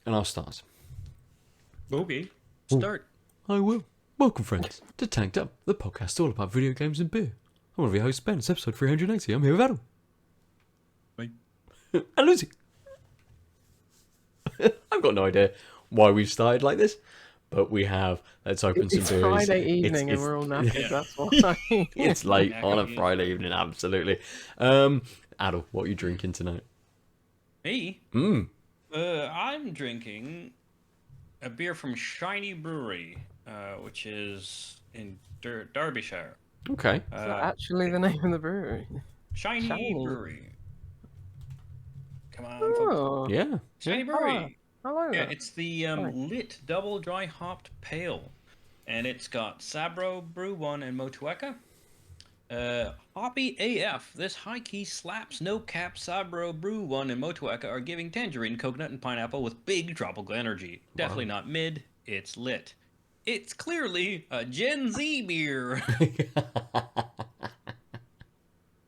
And I'll start. Okay, start. I will. Welcome, friends, to Tanked Up, the podcast all about video games and beer. I'm one of your hosts, Ben. It's episode 380. I'm here with Aadil. Bye. And Lucy. I've got no idea why we've started like this, but we have. Let's open some It's beers. Friday evening and we're all knackered, Yeah. that's why. It's late Yeah, on a yeah. Friday evening, absolutely. Adel, what are you drinking tonight? Me? Mmm. I'm drinking a beer from Shiny Brewery, which is in Derbyshire. Okay. Is that actually the name of the brewery? Shiny Shiny. Brewery. Come on, folks. Oh, Yeah. Shiny Brewery. I like Yeah, that. it's the Right. lit double dry hopped pale, and it's got Sabro, Brew One, and Motueka. Hoppy AF. This high key slaps, no cap, Sabro, Brew One, and Motueka are giving tangerine, coconut, and pineapple with big tropical energy. Definitely not mid. It's lit. It's clearly a Gen Z beer.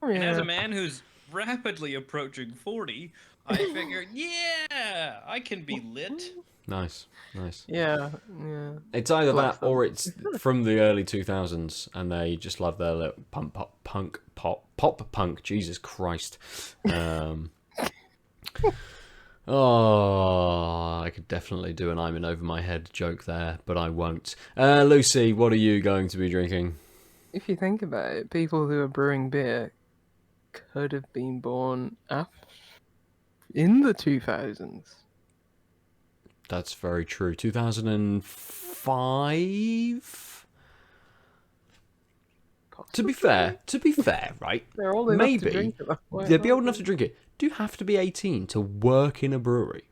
And as a man who's rapidly approaching 40, I figured, yeah, I can be lit. Nice. Yeah. It's either Bless that them. or it's from the early 2000s and they just love their little pop punk. Jesus Christ. I could definitely do an I'm in over my head joke there, but I won't. Lucy, what are you going to be drinking? If you think about it, people who are brewing beer could have been born in the 2000s. That's very true. 2005? To be fair, right? They're old enough to Maybe drink it that way, they'd be old aren't enough to drink it. Do you have to be 18 to work in a brewery?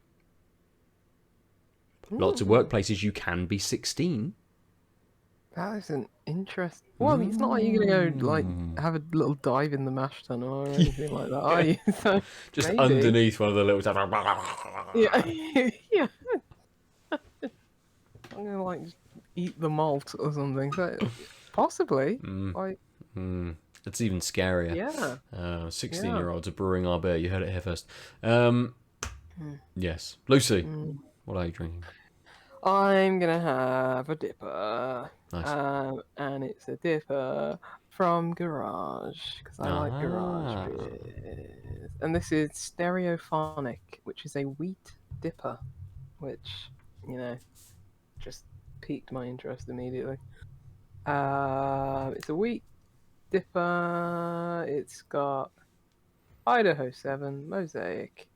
Lots of workplaces you can be 16. That is an interest. Well, it's not like you're gonna go like have a little dive in the mash tunnel or anything like that, are you? So Just maybe. underneath one of the little... Yeah, yeah. I'm gonna like just eat the malt or something. So possibly, like, It's even scarier. yeah. 16-year-olds are brewing our beer. You heard it here first. Yes. Lucy, what are you drinking? I'm gonna have a dipper. Nice. And it's a dipper from Garage because I like Ah. Garage beers. And this is Stereophonic, which is a wheat dipper, which just piqued my interest immediately. It's a wheat dipper. It's got Idaho 7, Mosaic,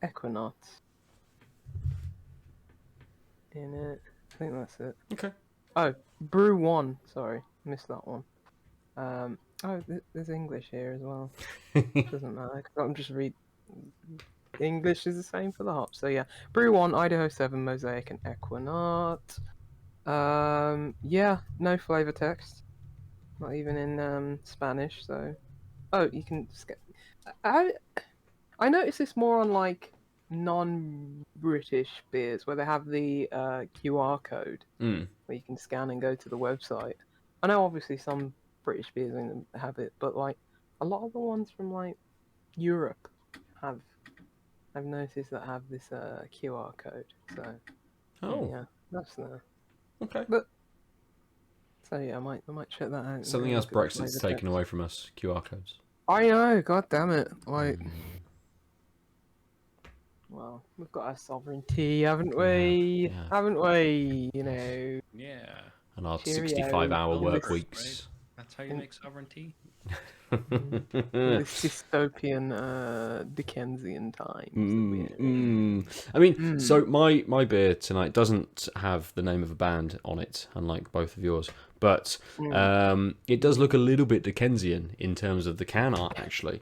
Equinox in it. I think that's it. Okay. Oh, Brew One. Sorry, missed that one. There's English here as well. Doesn't matter. 'Cause I'm just read. English is the same for the hops. So yeah, Brew One, Idaho 7, Mosaic, and Equinox. Yeah, no flavor text. Not even in Spanish. So, you can. I noticed this more on like non-British beers where they have the QR code where you can scan and go to the website. I know obviously some British beers have it, but like a lot of the ones from like Europe I've noticed that have this QR code. So yeah, that's there. Okay. But so yeah, I might check that out. Something else Brexit's taken away from us, QR codes. I know, god damn it. Like well, we've got our sovereignty, haven't we? Yeah. Haven't we? You know. Yeah, And our Cheerio. 65-hour work This- weeks. that's how you make sovereignty. This dystopian Dickensian times. I mean, so my beer tonight doesn't have the name of a band on it, unlike both of yours, but it does look a little bit Dickensian in terms of the can art, actually.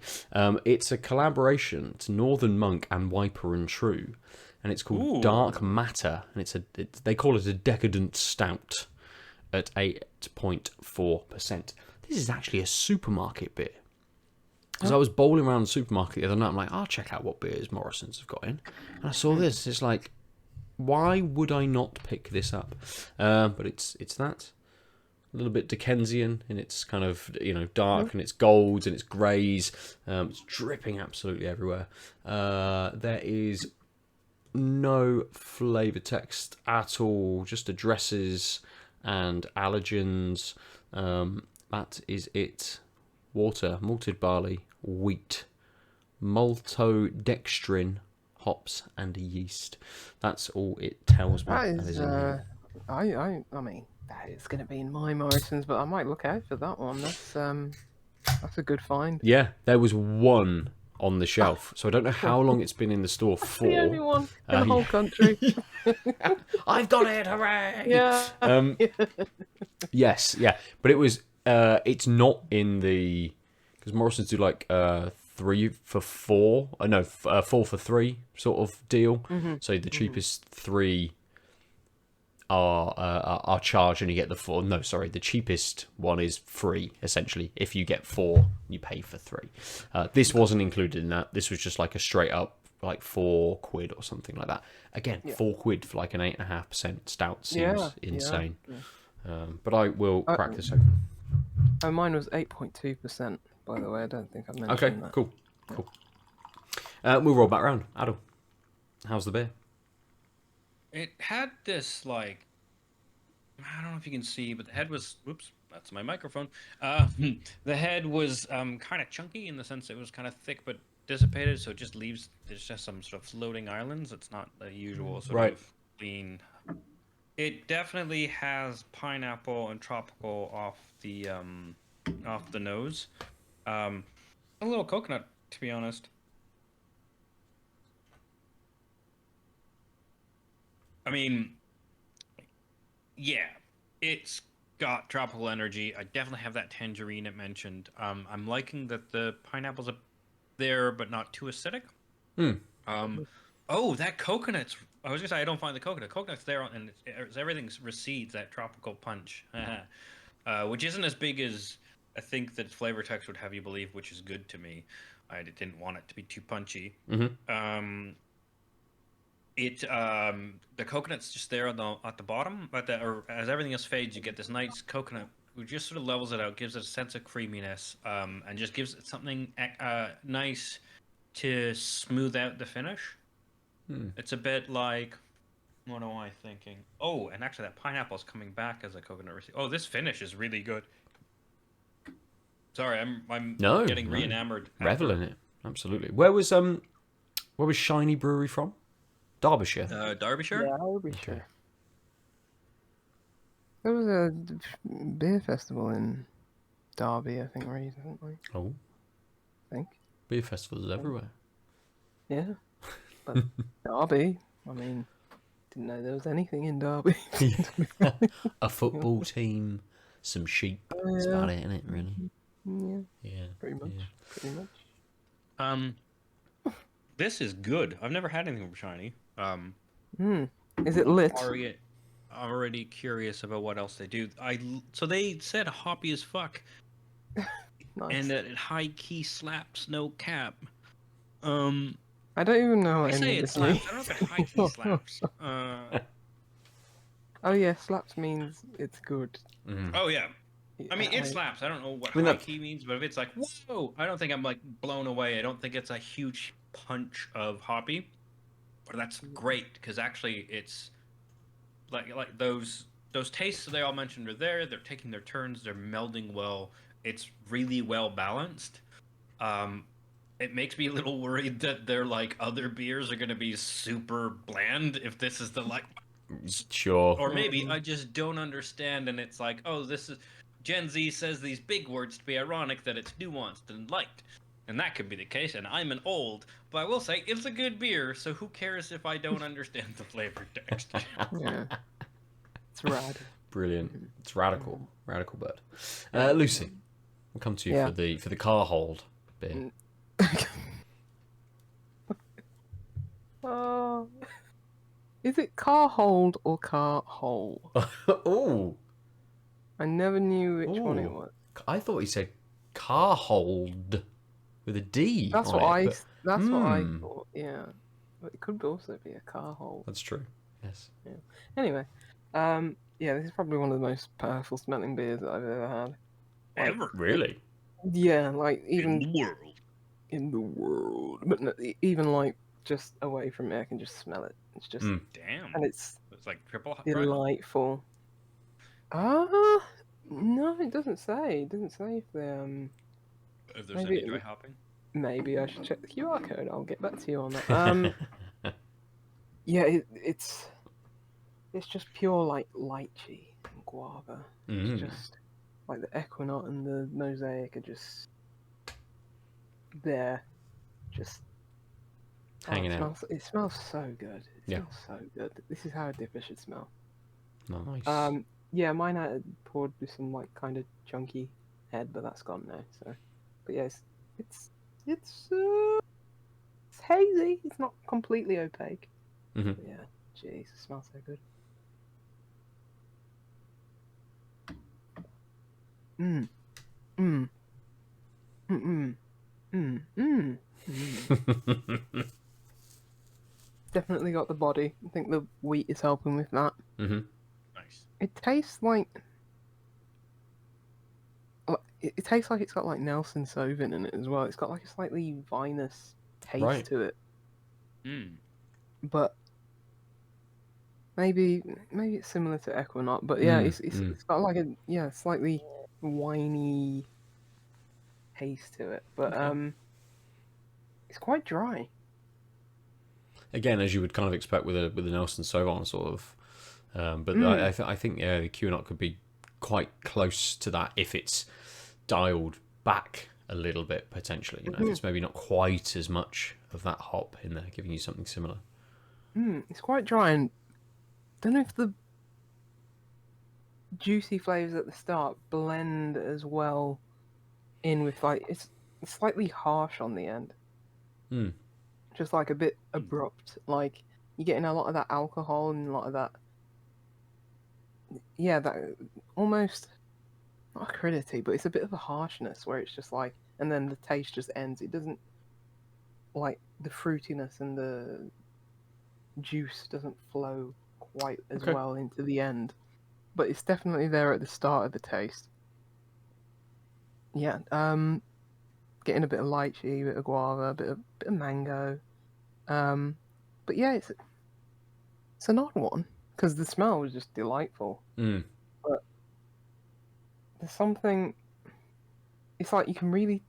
It's a collaboration. It's Northern Monk and Wiper and True, and it's called Dark Matter, and they call it a decadent stout at 8.4%. This is actually a supermarket beer. Because I was bowling around the supermarket the other night, I'm like, I'll check out what beers Morrison's have got in. And I saw this. It's like, why would I not pick this up? But it's that. A little bit Dickensian in its kind of, dark and its golds and its greys. It's dripping absolutely everywhere. There is no flavour text at all, just addresses and allergens. That is it. Water, malted barley, wheat, maltodextrin, hops, and yeast. That's all it tells me. That That is, is in here. I mean, that is going to be in my Morrison's, but I might look out for that one. That's a good find. Yeah, there was one on the shelf, so I don't know how long it's been in the store for. The only one in the whole country. I've got it! Hooray! Yeah. Yes, yeah, but it was. It's not in the because Morrison's do like 3 for 4. No, 4 for 3 sort of deal. So the cheapest 3 are charged, and you get the 4. No, sorry, the cheapest one is free essentially. If you get 4, you pay for 3. This wasn't included in that. This was just like a straight up like £4 or something like that. Again, £4 for like an 8.5% stout seems insane. Yeah. But I will crack this open. Oh, mine was 8.2%, by the way. I don't think I mentioned that. Cool. We'll roll back round. Aadil, how's the beer? It had this, like, I don't know if you can see, but the head was, whoops, that's my microphone. The head was kind of chunky in the sense it was kind of thick but dissipated, so it just leaves, there's just some sort of floating islands. It's not the usual sort of clean. It definitely has pineapple and tropical off the nose. A little coconut, to be honest. I mean, yeah, it's got tropical energy. I definitely have that tangerine it mentioned. I'm liking that the pineapple's up there, but not too acidic. Oh, that coconut's. I was gonna say I don't find the coconut. Coconut's there, and everything recedes that tropical punch, which isn't as big as I think that flavor text would have you believe, which is good to me. I didn't want it to be too punchy. The coconut's just there at the bottom, but as everything else fades, you get this nice coconut, which just sort of levels it out, gives it a sense of creaminess, and just gives it something nice to smooth out the finish. It's a bit like, what am I thinking? Oh, and actually that pineapple's coming back as a coconut receipt. Oh, this finish is really good. Sorry, I'm getting re-enamored. Revel in it, absolutely. Where was Shiny Brewery from? Derbyshire. Derbyshire? Yeah, Derbyshire. Okay. There was a beer festival in Derby, I think, recently. Oh. I think. Beer festivals everywhere. Yeah. But Derby, I mean, didn't know there was anything in Derby. A football team, some sheep. That's about it, isn't it, really? Yeah. Pretty much. This is good. I've never had anything from Shiny. Is it lit? Already curious about what else they do. So they said hoppy as fuck. Nice. And that it high key slaps, no cap. I don't even know what I say it slaps. I don't know if it high key slaps. Oh yeah, slaps means it's good. Oh yeah. I mean, it slaps. I don't know what high key means, but if it's like, whoa, I don't think I'm like blown away. I don't think it's a huge punch of hoppy. But that's great, because actually it's like those tastes they all mentioned are there. They're taking their turns. They're melding well. It's really well balanced. It makes me a little worried that their like other beers are going to be super bland if this is the like. Sure. Or maybe I just don't understand, and it's like, oh, this is Gen Z says these big words to be ironic that it's nuanced and liked. And that could be the case, and I'm an old, but I will say it's a good beer, so who cares if I don't understand the flavor text? Yeah. It's rad. Brilliant. It's radical. Radical bird. Lucy, we'll come to you for the car hold beer. Is it car hold or car hole? Oh. I never knew which one it was. I thought he said car hold. With a D. That's what I thought. Yeah, but it could also be a car hole. That's true. Yes. Yeah. Anyway, this is probably one of the most powerful smelling beers that I've ever had. Ever? Really? Yeah, like even in the world. In the world, but no, even like just away from me, I can just smell it. It's just, Damn. and it's It's like triple dry. delightful. No, it doesn't say. It doesn't say if they If there's maybe any dry hopping. maybe I should check the QR code. I'll get back to you on that. Yeah, it's just pure like lychee and guava. It's just like the Equinox and the Mosaic are just there, just Hanging out. It smells so good. It Yeah. smells so good. This is how a dipper should smell. Nice. Yeah, mine I had poured with some like kind of chunky head, but that's gone now. So, but yeah, it's hazy. It's not completely opaque. But yeah, jeez, it smells so good. Mm. Mm. Mm. Mm. Mm. Mm. Definitely got the body. I think the wheat is helping with that. Nice. It tastes like it tastes like it's got like Nelson Sauvin in it as well. It's got like a slightly vinous taste to it. But maybe it's similar to Equinox. But yeah, it's got like a slightly winey taste to it. But it's quite dry. Again, as you would kind of expect with a Nelson Sauvin sort of. But I think the Equinox could be quite close to that if it's dialed back a little bit potentially. You know, if it's maybe not quite as much of that hop in there, giving you something similar. It's quite dry, and don't know if the juicy flavors at the start blend as well in with like it's slightly harsh on the end. Just like a bit abrupt. Like you're getting a lot of that alcohol and a lot of that. Yeah, that almost not acidity, but it's a bit of a harshness where it's just like, and then the taste just ends. It doesn't like the fruitiness and the juice doesn't flow quite as well into the end, but it's definitely there at the start of the taste. Yeah, getting a bit of lychee, a bit of guava, a bit of mango. But yeah, it's an odd one because the smell was just delightful. But there's something. It's like you can really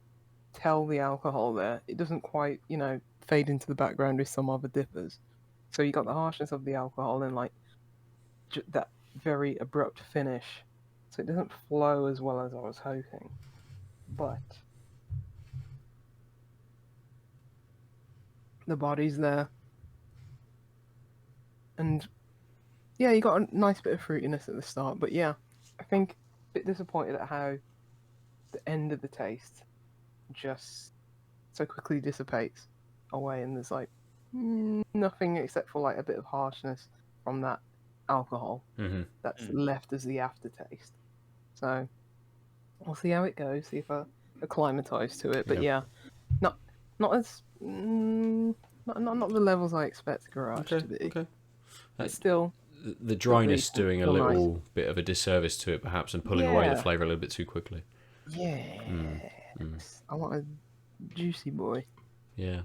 tell the alcohol there. It doesn't quite, fade into the background with some other dippers. So you got the harshness of the alcohol and like that very abrupt finish. So it doesn't flow as well as I was hoping. But the body's there. And yeah, you got a nice bit of fruitiness at the start. But yeah, I think a bit disappointed at how the end of the taste just so quickly dissipates away, and there's like nothing except for like a bit of harshness from that alcohol that's left as the aftertaste. So we'll see how it goes, see if I acclimatise to it. But yeah, not as not the levels I expect Garage to be. But still, the dryness doing a little bit of a disservice to it, perhaps, and pulling away the flavour a little bit too quickly. Yeah, I want a juicy boy. Yeah.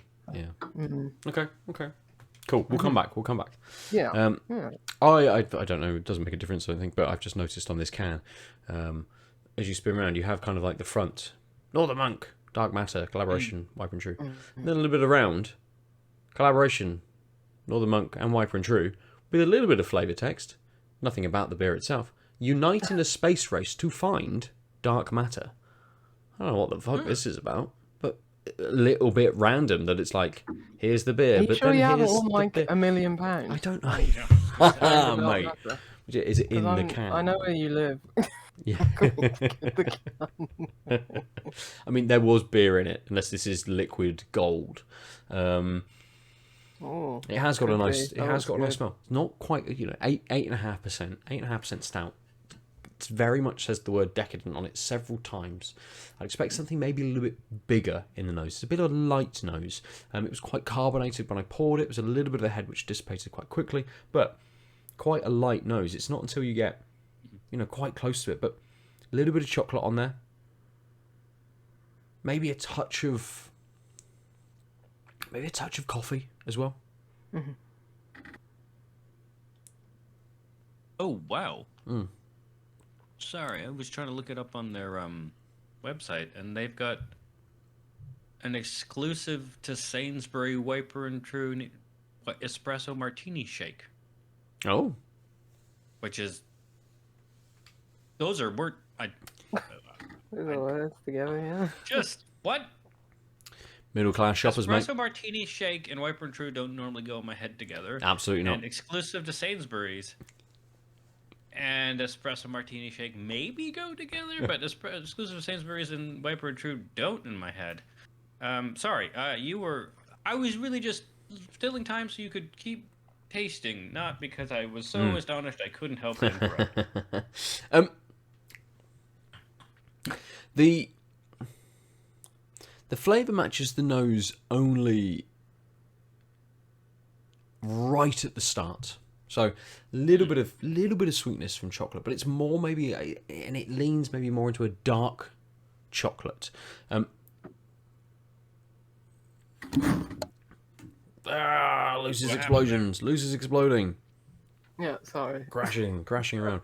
Okay. Cool. We'll come back. Yeah. I don't know. It doesn't make a difference, I think, but I've just noticed on this can, as you spin around, you have kind of like the front, Northern Monk, Dark Matter, Collaboration, Wiper and True. Then a little bit around, Collaboration, Northern Monk, and Wiper and True, with a little bit of flavour text. Nothing about the beer itself. Unite in a space race to find Dark Matter. I don't know what the fuck this is about, but a little bit random that it's like, here's the beer, Are you but sure then you here's haven't won the like beer. £1 million? I don't know. Mate. Is it in the can? I know where you live. Yeah. I mean, there was beer in it, unless this is liquid gold. It has got a nice. It has got a nice smell. It's not quite, 8.5%, stout. It very much says the word decadent on it several times. I'd expect something maybe a little bit bigger in the nose. It's a bit of a light nose. It was quite carbonated when I poured it. It was a little bit of a head which dissipated quite quickly, but quite a light nose. It's not until you get, quite close to it, but a little bit of chocolate on there. Maybe a touch of maybe a touch of coffee as well. Mhm. Oh wow. Mm. Sorry, I was trying to look it up on their website, and they've got an exclusive to Sainsbury Wiper and True espresso martini shake, Oh, which is those are worth. There's all words together, yeah. Just what? middle class shoppers, mate. Espresso martini shake and Wiper and True don't normally go in my head together. Absolutely not. And exclusive to Sainsbury's and espresso martini shake maybe go together, but exclusive to Sainsbury's and Wiper and True don't in my head. Sorry, I was really just filling time so you could keep tasting, not because I was so astonished I couldn't help but interrupt. The flavour matches the nose only right at the start. So little bit of sweetness from chocolate, but it's more maybe, and it leans maybe more into a dark chocolate. Lucy's explosions. Lucy's exploding. Yeah, sorry. Crashing around.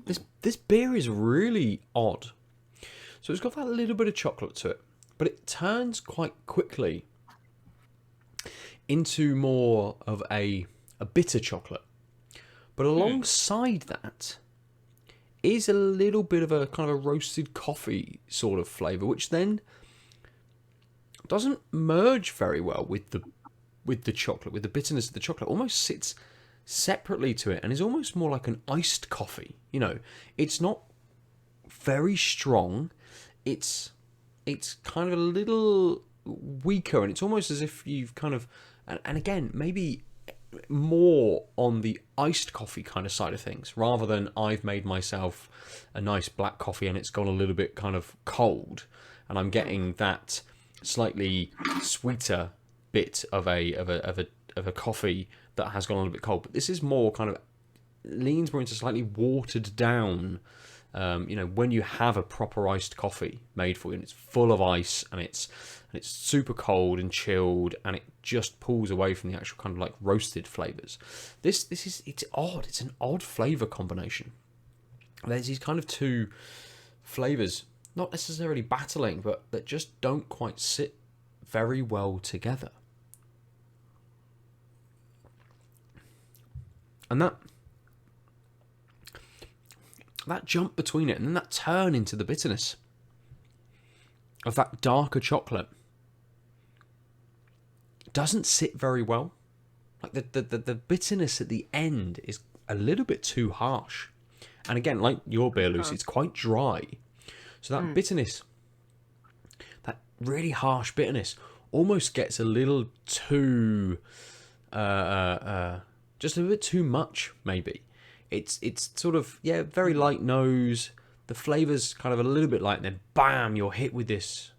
This beer is really odd. So it's got that little bit of chocolate to it, but it turns quite quickly into more of a bitter chocolate. But alongside that is a little bit of a kind of a roasted coffee sort of flavour, which then doesn't merge very well with the chocolate, with the bitterness of the chocolate. Almost sits separately to it and is almost more like an iced coffee. You know, it's not very strong. It's kind of a little weaker, and it's almost as if you've kind of, and again, maybe more on the iced coffee kind of side of things, rather than I've made myself a nice black coffee and it's gone a little bit kind of cold, and I'm getting that slightly sweeter bit of a coffee that has gone a little bit cold. But this is more kind of leans more into slightly watered down. When you have a proper iced coffee made for you, and it's full of ice, and it's super cold and chilled, and it just pulls away from the actual kind of like roasted flavors. It's odd. It's an odd flavor combination. There's these kind of two flavors, not necessarily battling, but that just don't quite sit very well together. And that jump between it and then that turn into the bitterness of that darker chocolate doesn't sit very well. Like the bitterness at the end is a little bit too harsh. And again, like your beer, Lucy, it's quite dry. So that bitterness, that really harsh bitterness, almost gets a little too, just a bit too much, maybe. It's sort of, very light nose. The flavour's kind of a little bit light, and then bam, you're hit with this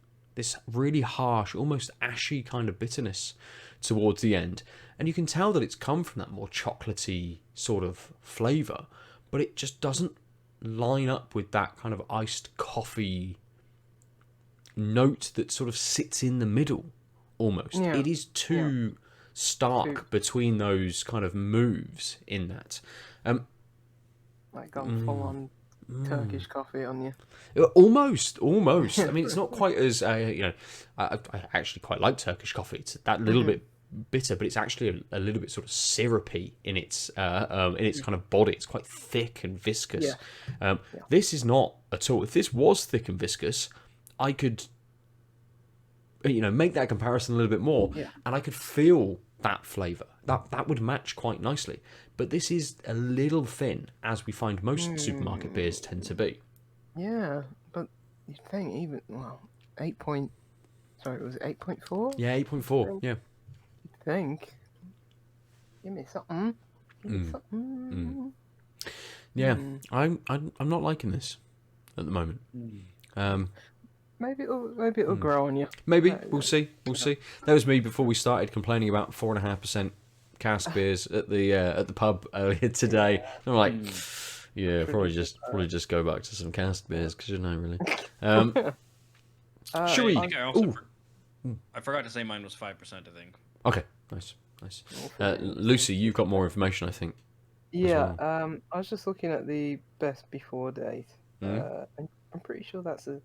really harsh, almost ashy kind of bitterness towards the end. And you can tell that it's come from that more chocolatey sort of flavour, but it just doesn't line up with that kind of iced coffee note that sort of sits in the middle almost. Yeah. It is too stark between those kind of moves in that. Like gone full on Turkish coffee on you. Almost. I mean, it's not quite as I actually quite like Turkish coffee. It's that little bit bitter, but it's actually a little bit sort of syrupy in its kind of body. It's quite thick and viscous. This is not at all. If this was thick and viscous, I could make that comparison a little bit more, and I could feel that flavour. That would match quite nicely. But this is a little thin, as we find most supermarket beers tend to be. Yeah, but you think even 8 point. Sorry, was it 8.4? Yeah, 8.4. Yeah. You think? Give me something. Yeah, I'm not liking this at the moment. Maybe it'll grow on you. Maybe we'll see. That was me before we started complaining about 4.5% cask beers at the pub earlier today. I'm like, probably just go back to some cask beers because really. Should we? I forgot to say mine was 5%, I think. Okay, nice. Wolfenstein. Lucy, you've got more information, I think. Yeah, well. I was just looking at the best before date. Mm. And I'm pretty sure that's a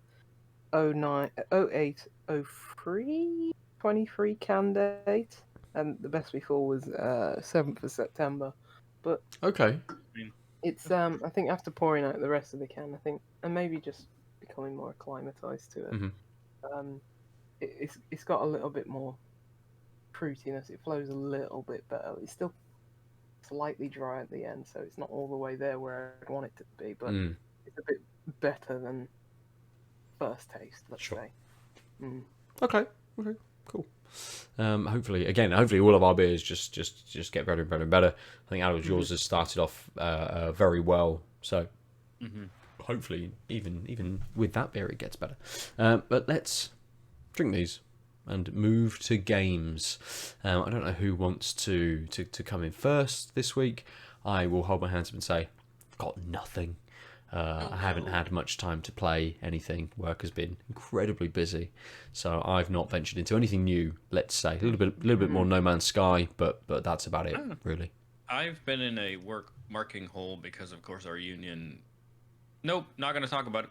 09, 08, 03, 23 can date, and the best before was 7th of September. But Okay. I mean, it's I think after pouring out the rest of the can, I think, and maybe just becoming more acclimatized to it, Hmm. it's got a little bit more fruitiness. It flows a little bit better. It's still slightly dry at the end, so it's not all the way there where I'd want it to be, but Mm. it's a bit better than first taste, let's Sure. say. Mm. Okay. Cool. Hopefully all of our beers just get better and better and better. I think Adil's yours has started off very well, so hopefully even with that beer it gets better. But let's drink these and move to games. I don't know who wants to come in first this week. I will hold my hands up and say I've got nothing. I haven't had much time to play anything. Work has been incredibly busy, so I've not ventured into anything new. Let's say a little bit more No Man's Sky, but that's about it, really. I've been in a work marking hole because, of course, our union. Nope, not going to talk about it.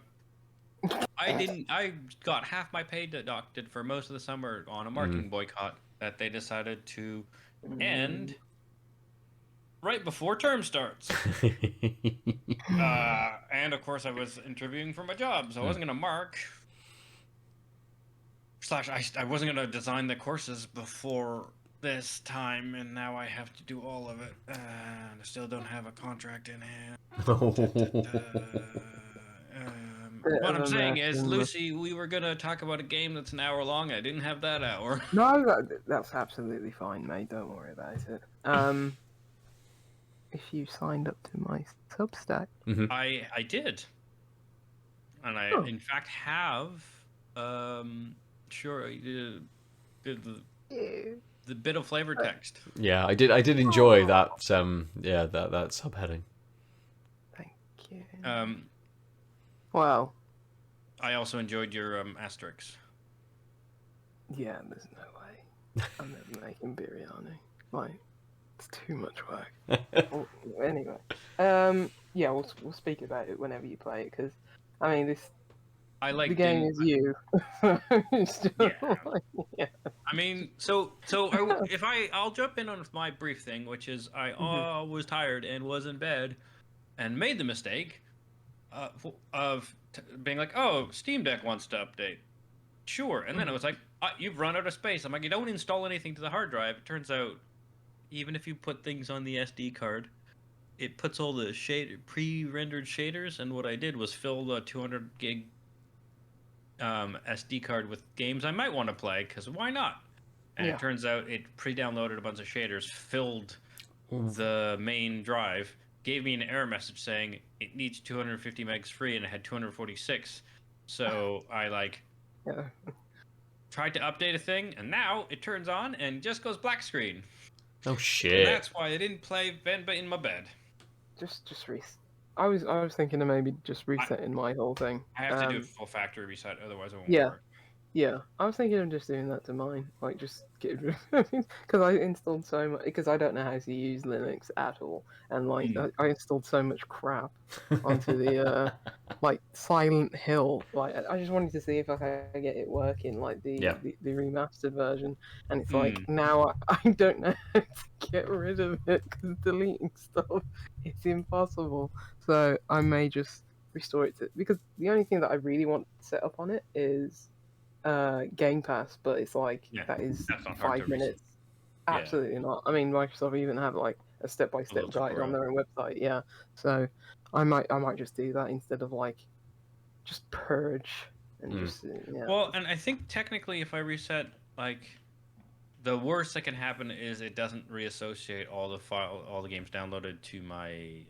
I got half my pay deducted for most of the summer on a marking boycott that they decided to end right before term starts. And of course, I was interviewing for my job, so I wasn't going to mark. I wasn't going to design the courses before this time, and now I have to do all of it. And I still don't have a contract in hand. What I'm saying is, Lucy, we were going to talk about a game that's an hour long. I didn't have that hour. No, that's absolutely fine, mate. Don't worry about it. If you signed up to my Substack, I did, and I in fact have. Sure, the bit of flavor text. Yeah, I did enjoy that. That subheading. Thank you. Well, I also enjoyed your asterisks. Yeah, there's no way I'm never making biryani. Like, it's too much work. Well, anyway, yeah, we'll speak about it whenever you play it, because I mean the game is you. Yeah. I mean, I'll jump in on my brief thing, which is I was tired and was in bed, and made the mistake of being like, "Oh, Steam Deck wants to update." Sure, and then it was like, "You've run out of space." I'm like, "You don't install anything to the hard drive." It turns out, even if you put things on the SD card, it puts all the pre-rendered shaders, and what I did was fill the 200 gig SD card with games I might want to play, because why not? And it turns out it pre-downloaded a bunch of shaders, filled the main drive, gave me an error message saying it needs 250 megs free, and it had 246. So I tried to update a thing, and now it turns on and just goes black screen. Oh shit! And that's why I didn't play Venba in my bed. Just I was thinking of maybe just resetting my whole thing. I have to do a full factory reset, otherwise it won't work. Yeah, I was thinking of just doing that to mine, like just get because I installed so much, because I don't know how to use Linux at all, and like I installed so much crap onto the like Silent Hill. Like I just wanted to see if I could get it working, like the remastered version, and it's like now I don't know how to get rid of it, because deleting stuff it's impossible. So I may just restore it because the only thing that I really want to set up on it is Game Pass, but it's like that is 5 minutes. Absolutely not. I mean, Microsoft even have like a step-by-step guide on their own website. Yeah, so I might just do that instead of like just purge and just Well, and I think technically, if I reset, like the worst that can happen is it doesn't reassociate all the games downloaded to my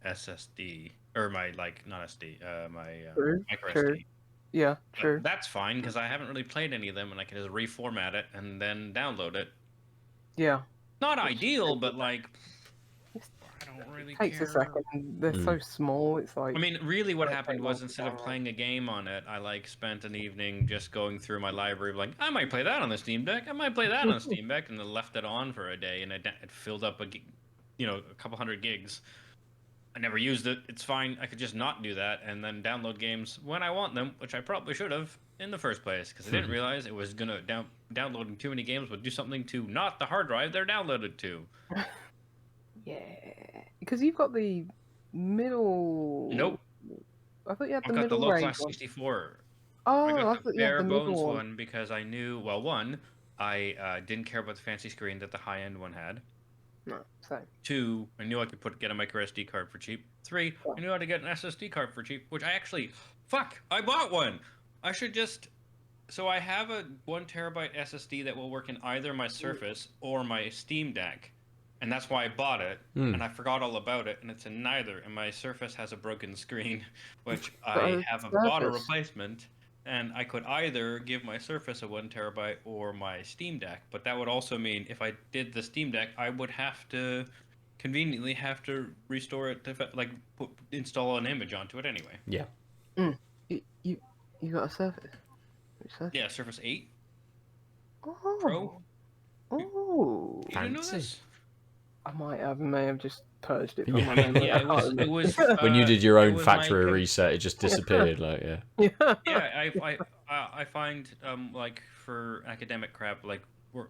SSD or my not SD, my micro SD. Yeah, true. That's fine, because I haven't really played any of them, and I can just reformat it and then download it. Yeah. Not ideal, but like, I don't don't really takes a care. second. They're so small. It's like I mean, really, what they happened take was long to instead of download. playing a game on it, I like spent an evening just going through my library, like I might play that on the Steam Deck. I might play that on Steam Deck, and then left it on for a day, and it filled up a couple hundred gigs. I never used it. It's fine. I could just not do that and then download games when I want them, which I probably should have in the first place because I didn't realize it was gonna downloading too many games would do something to not the hard drive they're downloaded to. Yeah, because you've got the middle. Nope. I thought you had the I've got the middle low range class one. 64. I Oh, got I the thought you had bare the middle bones one. one because I knew, well, one, I didn't care about the fancy screen that the high end one had. No, same. 2, I knew I could get a micro SD card for cheap. 3, I knew how to get an SSD card for cheap, which I actually, I bought one. I should just, so I have a 1 terabyte SSD that will work in either my Surface or my Steam Deck. And that's why I bought it, and I forgot all about it, and it's in neither. And my Surface has a broken screen, which I have bought a replacement, and I could either give my Surface a 1 terabyte or my Steam Deck. But that would also mean if I did the Steam Deck, I would conveniently have to restore it to install an image onto it anyway. Yeah. You got a Surface? Which Surface? Yeah, Surface 8 Oh. Pro. Oh. You didn't know Fancy. this? I may have just purged it from Yeah. my memory. Yeah, it was. When you did your it own was factory my- reset, it just disappeared. Like, yeah. Yeah, I find like for academic crap, like we're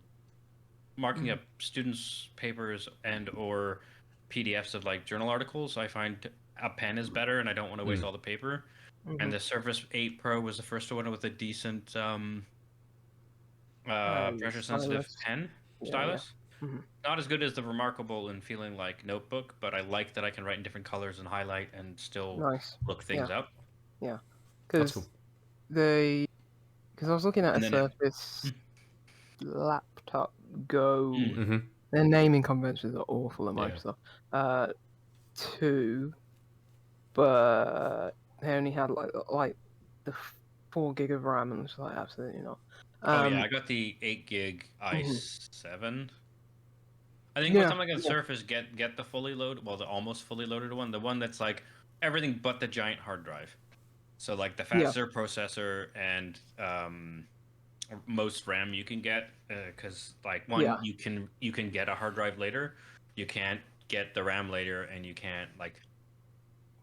marking up students' papers and or PDFs of like journal articles. I find a pen is better, and I don't want to waste all the paper. And the Surface 8 Pro was the first one with a decent pressure sensitive stylus. pen Yeah, stylus. yeah. Mhm. Not as good as the remarkable and feeling like notebook, but I like that I can write in different colors and highlight and still Nice. look things up. Yeah. That's Because cool. I was looking at And a then Surface Laptop Go. Mm-hmm. Their naming conventions are awful at Yeah. Microsoft. 2, but they only had like the 4 gig of RAM, and it's like absolutely not. Oh yeah, I got the 8 gig i7. I think by the time I get Surface, get the fully loaded, well, the almost fully loaded one, the one that's like everything but the giant hard drive. So like the faster processor and most RAM you can get, because like you can get a hard drive later, you can't get the RAM later, and you can't like.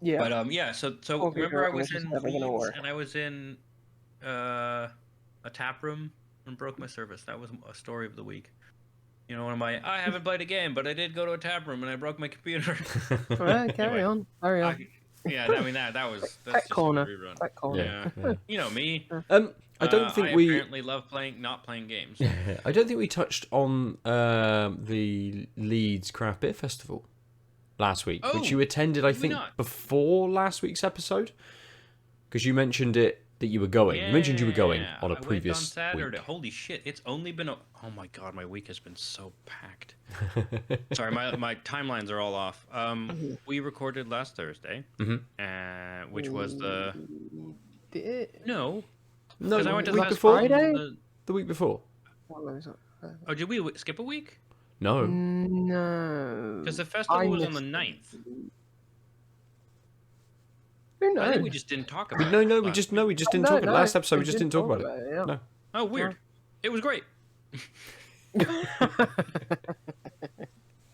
Yeah. But yeah, so remember I was in never gonna Leeds work. and I was in a tap room and broke my Surface. That was a story of the week. You know, I haven't played a game, but I did go to a tap room and I broke my computer. Well, carry on. Yeah, I mean that's Tech just corner. a rerun. Tech corner. Yeah. You know me. I don't think we apparently love not playing games. I don't think we touched on the Leeds Craft Beer Festival last week, which you attended, I think, before last week's episode, because you mentioned that you were going. You mentioned you were going on a previous went on Saturday. week. Holy shit! It's only been oh my god, my week has been so packed. Sorry, my timelines are all off. We recorded last Thursday, which was the no, because I went to the week last before. Friday? The week before. Oh, did we skip a week? No. No. Because the festival was on the 9th. Who knows? I think we just didn't talk about it. We just didn't talk about it. Last episode we just didn't talk about it. Yeah. No. Oh, weird. It was great.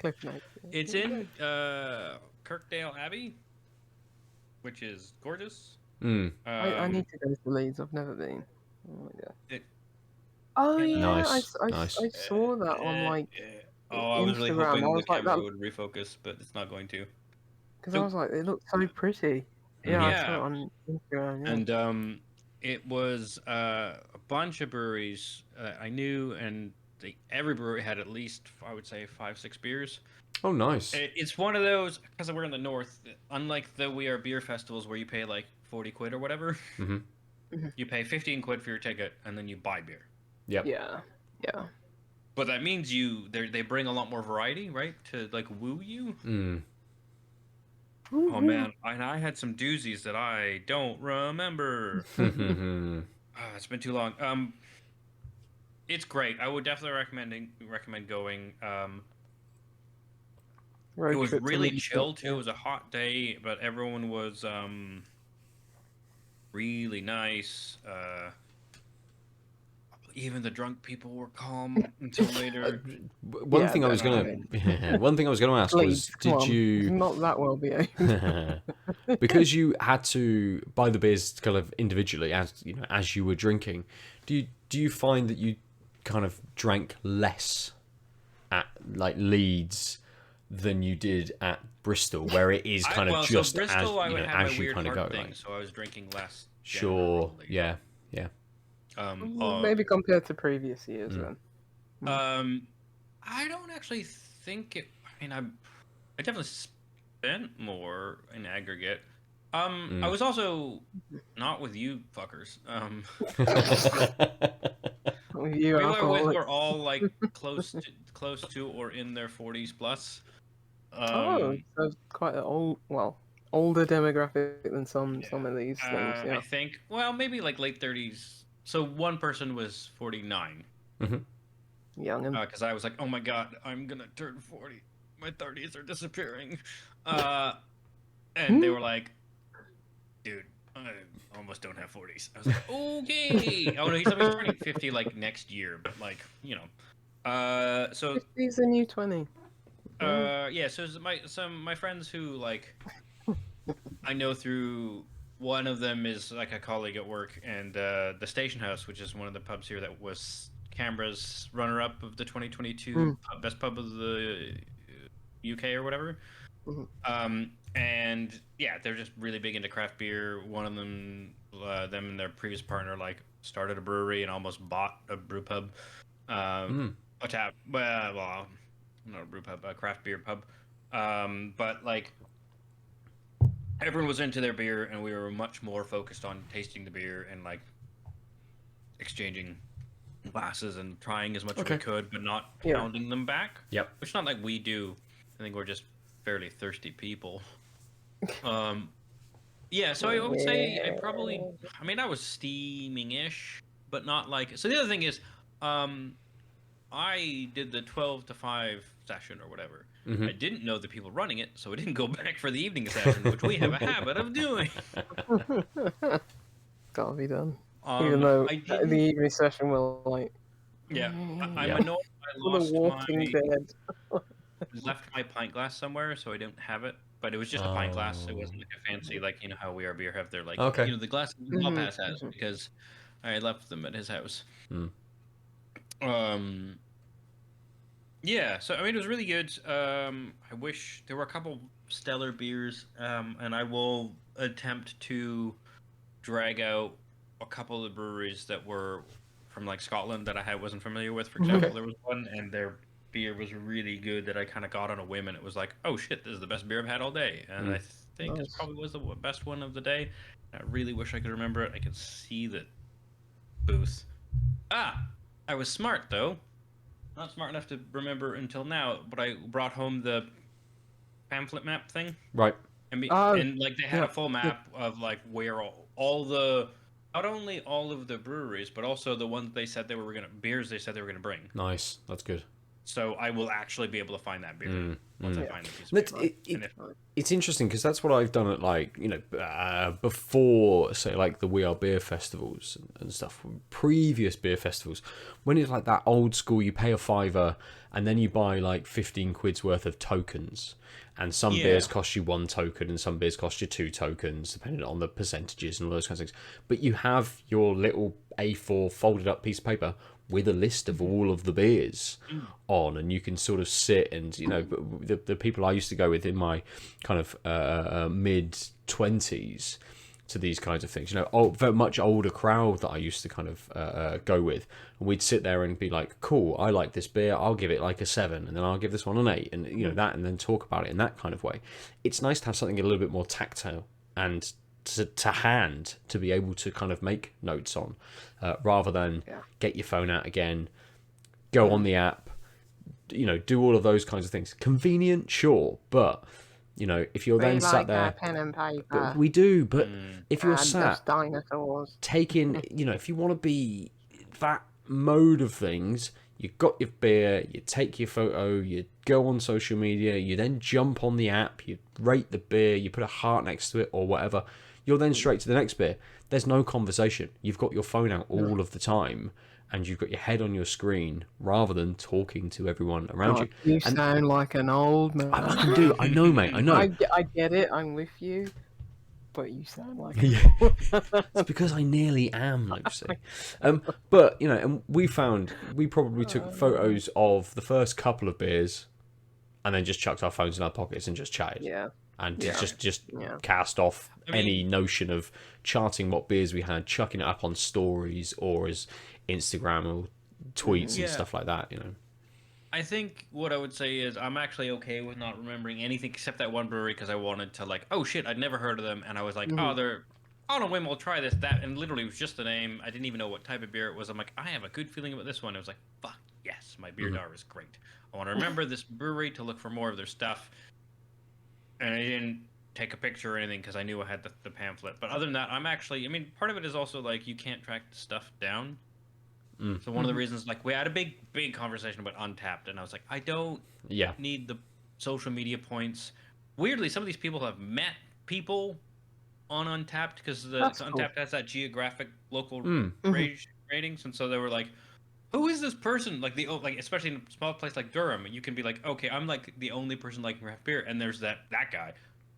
Cliff Notes. It's in Kirkdale Abbey, which is gorgeous. I need to go to Leeds. I've never been. Oh my god. Yeah, Nice. I saw that on like. I was really Instagram. hoping the like, camera would refocus, but it's not going to. Because I was like, it looked so pretty. Yeah, I saw it on Instagram. Yeah. And it was a bunch of breweries I knew, and every brewery had at least, I would say, 5-6 beers. Oh, nice. It's one of those, because we're in the north, unlike the We Are Beer festivals where you pay like 40 quid or whatever, you pay 15 quid for your ticket, and then you buy beer. Yep. Yeah. But that means they bring a lot more variety, right? To like woo you. Oh man, and I had some doozies that I don't remember. It's been too long. It's great. I would definitely recommend going. Road It was trip to really Leeds. chill too. It was a hot day, but everyone was really nice. Even the drunk people were calm until later. One Yeah, thing I was definitely. one thing I was gonna ask was, Leeds, come did on. It's you not that well behaved. because you had to buy the beers kind of individually as you know as you were drinking? Do you find that you kind of drank less at like Leeds than you did at Bristol, where it is kind of So just as Bristol, I you would know have my as you weird kind of heart go. thing, Like, so I was drinking less. sure, Generally. yeah, yeah. Maybe compared to previous years then. I don't actually think it. I mean, I definitely spent more in aggregate. I was also not with you fuckers. You People I was alcoholics. were all like close to or in their 40s plus. Oh, so it's quite an older demographic than some of these things. I Yeah. think maybe like late 30s. So one person was 49. Young and Because I was like, oh my god, I'm gonna turn 40. My 30s are disappearing. And they were like, dude, I almost don't have 40s. I was like, okay. Oh no, he's turning 50 like next year, but like, so 50's the new 20. yeah, so my friends who like I know through one of them is like a colleague at work, and the Station House, which is one of the pubs here that was Canberra's runner-up of the 2022 best pub of the UK or whatever. And yeah, they're just really big into craft beer. One of them, them and their previous partner, like started a brewery and almost bought a brew pub, a tap. Well, not a brew pub, a craft beer pub. But like everyone was into their beer, and we were much more focused on tasting the beer and like exchanging glasses and trying as much as we could, but not pounding them back. Yep. Which not like we do. I think we're just fairly thirsty people. Yeah, so I would say I was steaming-ish, but not like. So the other thing is, I did the 12 to 5 session or whatever. I didn't know the people running it, so I didn't go back for the evening session, which we have a habit of doing. Gotta be done. Even though the evening session will like. Yeah, I'm annoyed. I left my pint glass somewhere, so I don't have it. But it was just a pint glass. It wasn't like a fancy, like how We Are Beer have their like the glass Paul Pass has, because I left them at his house. Yeah, so I mean it was really good. I wish there were a couple stellar beers, and I will attempt to drag out a couple of the breweries that were from like Scotland that I wasn't familiar with. For example, there was one, and their beer was really good that I kind of got on a whim, and it was like, oh shit, this is the best beer I've had all day, and I think it probably was the best one of the day. I really wish I could remember it. I could see the booth. I was smart though. Not smart enough to remember until now, but I brought home the pamphlet map thing. Right. And like they had a full map of like where all the not only all of the breweries, but also the ones they said they were gonna bring. Nice. That's good. So I will actually be able to find that beer once I find the piece of it's interesting because that's what I've done at like before, say like the We Are Beer festivals and stuff, previous beer festivals, when it's like that old school, you pay a $5 and then you buy like 15 quid's worth of tokens, and some beers cost you 1 token and some beers cost you 2 tokens depending on the percentages and all those kinds of things. But you have your little A4 folded up piece of paper with a list of all of the beers on, and you can sort of sit and the people I used to go with in my kind of mid-20s to these kinds of things, very much older crowd that I used to kind of go with, and we'd sit there and be like, cool, I like this beer, I'll give it like a 7, and then I'll give this one an 8, and that, and then talk about it in that kind of way. It's nice to have something a little bit more tactile and to hand to be able to kind of make notes on, rather than get your phone out again, go on the app, do all of those kinds of things. Convenient, sure, but if you're then sat there, pen and paper. but we do. But if you're sat dinosaurs taking, if you want to be that mode of things, you got your beer, you take your photo, you go on social media, you then jump on the app, you rate the beer, you put a heart next to it or whatever. You're then straight to the next beer. There's no conversation. You've got your phone out all of the time, and you've got your head on your screen rather than talking to everyone around you. You And sound like an old man. I do. I know, mate. I know. I get it. I'm with you. But you sound like It's because I nearly am, Lucy. But and we probably took photos of the first couple of beers, and then just chucked our phones in our pockets and just chatted. Yeah. And just cast off any notion of charting what beers we had, chucking it up on stories or as Instagram or tweets and stuff like that. I think what I would say is I'm actually okay with not remembering anything except that one brewery because I wanted to oh shit, I'd never heard of them, and I was like, oh, they're on a whim, I'll try this, that, and literally it was just the name. I didn't even know what type of beer it was. I'm like, I have a good feeling about this one. It was like, fuck yes, my beer jar is great. I want to remember this brewery to look for more of their stuff, and I didn't take a picture or anything because I knew I had the pamphlet. But other than that, part of it is also you can't track the stuff down. So one of the reasons, we had a big conversation about Untapped, and I was like, I don't need the social media points. Weirdly, some of these people have met people on Untapped because Untapped has that geographic local ratings, and so they were like, who is this person? Especially in a small place like Durham, you can be like, okay, I'm the only person liking craft beer, and there's that guy.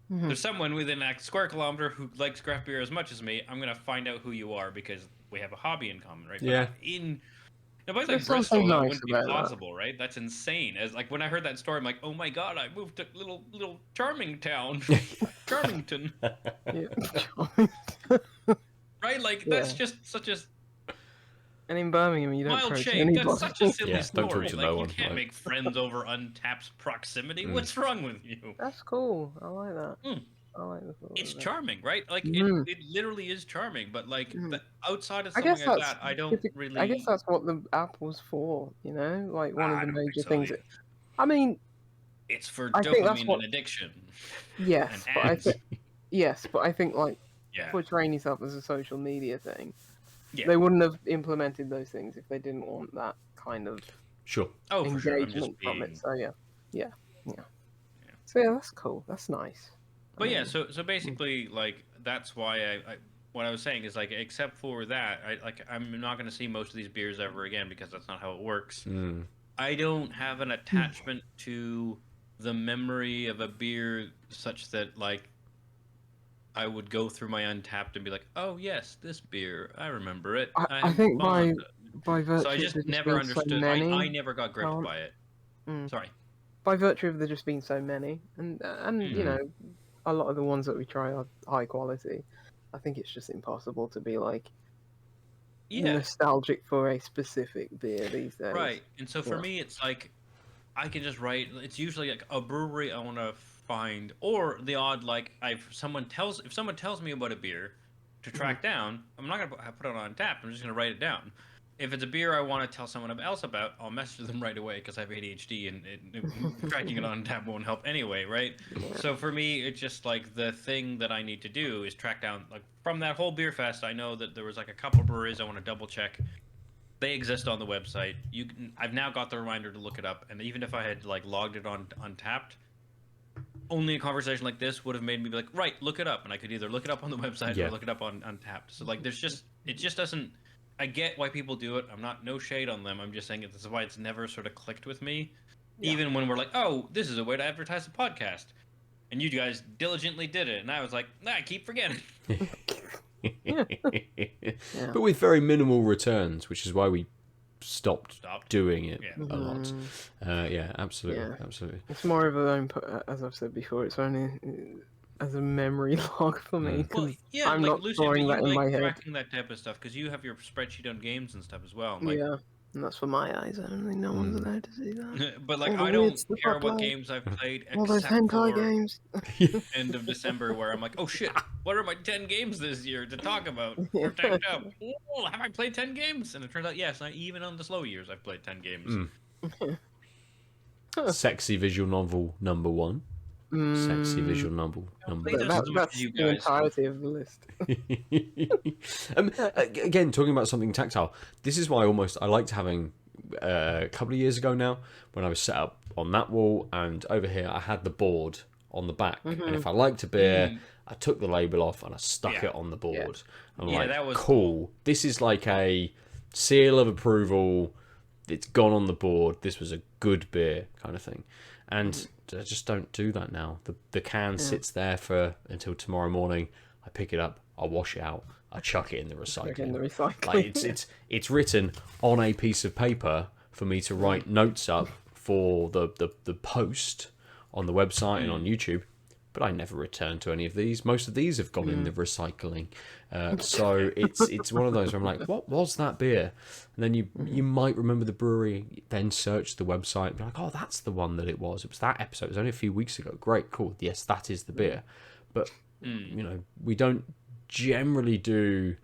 There's someone within a square kilometer who likes craft beer as much as me. I'm gonna find out who you are because we have a hobby in common, right? Yeah. But in a place like Bristol, that wouldn't be possible, right? That's insane. As when I heard that story, I'm like, oh my god, I moved to little charming town, Charmington. Right? That's just such a. And in Birmingham, you don't Mild approach shame. anybody. That's such a silly don't story. talk to no one, you can't make friends over Untapped's proximity. What's wrong with you? That's cool. I like that. I like the thought It's of that. charming, right? It literally is charming, but outside of something like that, I don't really. I guess that's what the app was for, one of the major things. Either. It's for dopamine and addiction. Yes, and but I think portraying yourself as a social media thing. Yeah. They wouldn't have implemented those things if they didn't want that kind of engagement from it. So yeah. So that's cool. That's nice. But so basically, that's why I what I was saying is except for that, I'm not going to see most of these beers ever again because that's not how it works. I don't have an attachment to the memory of a beer such that I would go through my Untapped and be like, oh yes, this beer, I remember it. I think by virtue, so I just never understood. I never got gripped by it. Sorry. By virtue of there just being so many, and a lot of the ones that we try are high quality. I think it's just impossible to be nostalgic for a specific beer these days. Right, and so for me, it's I can just write. It's usually a brewery I want to find, or the odd if someone tells me about a beer to track down, I'm not gonna put it on tap. I'm just gonna write it down. If it's a beer I want to tell someone else about, I'll message them right away because I have ADHD and tracking it on tap won't help anyway, right? Yeah. So for me, it's just the thing that I need to do is track down from that whole beer fest. I know that there was a couple breweries I want to double check. They exist on the website. I've now got the reminder to look it up, and even if I had logged it on Untapped, only a conversation like this would have made me be right, look it up, and I could either look it up on the website or look it up on Untapped. So it just doesn't. I get why people do it. I'm no shade on them. I'm just saying this is why it's never sort of clicked with me. Yeah. Even when we're oh, this is a way to advertise a podcast. And you guys diligently did it. And I was I keep forgetting. But with very minimal returns, which is why we stopped doing it a lot. Absolutely. It's more of as I've said before, it's only as a memory log for me. Well, I'm not Lucy, storing that in my head. Tracking that type of stuff because you have your spreadsheet on games and stuff as well. And that's for my eyes only. No one's allowed to see that. But I don't care what games I've played all those hentai games. End of December where I'm oh shit, what are my 10 games this year to talk about? We're tanked up. Oh, have I played 10 games? And it turns out yes, even on the slow years I've played 10 games. Sexy visual novel number 1. Sexy visual novel number. That's the entirety of the list. Again, talking about something tactile. This is why I liked having a couple of years ago now when I was set up on that wall, and over here I had the board on the back, and if I liked a beer, I took the label off and I stuck it on the board. I'm like, that was cool. This is like a seal of approval. It's gone on the board. This was a good beer kind of thing, and I just don't do that now. The can sits there for until tomorrow morning. I pick it up, I wash it out, I chuck it in the recycling. Like it's written on a piece of paper for me to write notes up for the post on the website and on YouTube. But I never return to any of these. Most of these have gone in the recycling. So it's one of those where I'm like, what was that beer? And then you might remember the brewery, then search the website and be like, oh, that's the one that it was. It was that episode. It was only a few weeks ago. Great, cool. Yes, that is the beer. But, we don't generally do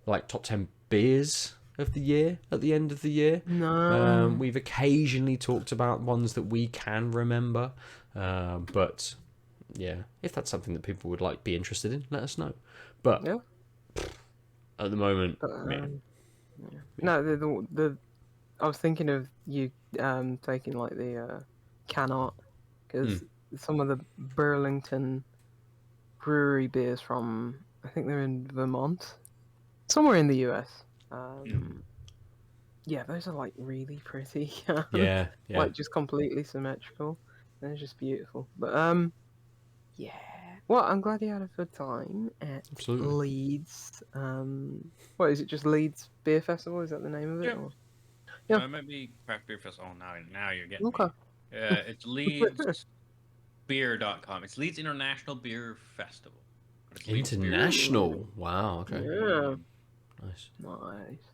like top 10 beers of the year at the end of the year. No. We've occasionally talked about ones that we can remember. But... yeah, if that's something that people would be interested in, let us know. But at the moment, no, the I was thinking of you taking like the can art, because some of the Burlington brewery beers from, I think they're in Vermont, somewhere in the US. Yeah, those are like really pretty. yeah. Like just completely symmetrical. They're just beautiful. But yeah. Well, I'm glad you had a good time at Absolutely. Leeds. What is it? Just Leeds Beer Festival? Is that the name of it? Yeah. Or... yeah. It might be Craft Beer Festival. Oh, now you're getting Okay. me. It's leedsbeer.com. It's Leeds International Beer Festival. It's Leeds Beer. International. Wow. Okay. Yeah. Nice. Nice.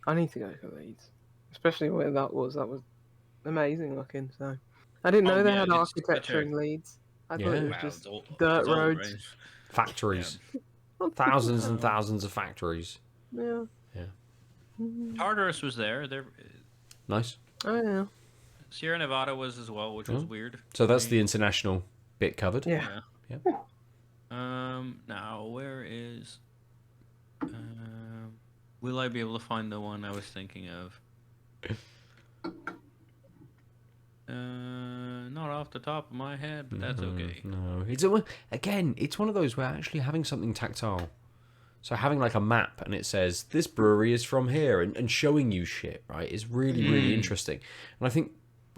I need to go to Leeds, especially where that was. That was amazing looking. So I didn't know they had it's architecture in Leeds. I thought it was just dirt roads, right? Factories. Thousands and thousands of factories. Yeah. Tartarus was there. Nice. Oh yeah. Sierra Nevada was as well, which was weird. So that's the international bit covered. Yeah. Now where is? Will I be able to find the one I was thinking of? Not off the top of my head, but that's okay. No, it's one of those where actually having something tactile. So having like a map and it says this brewery is from here and showing you shit, right, is really, really interesting. And I think,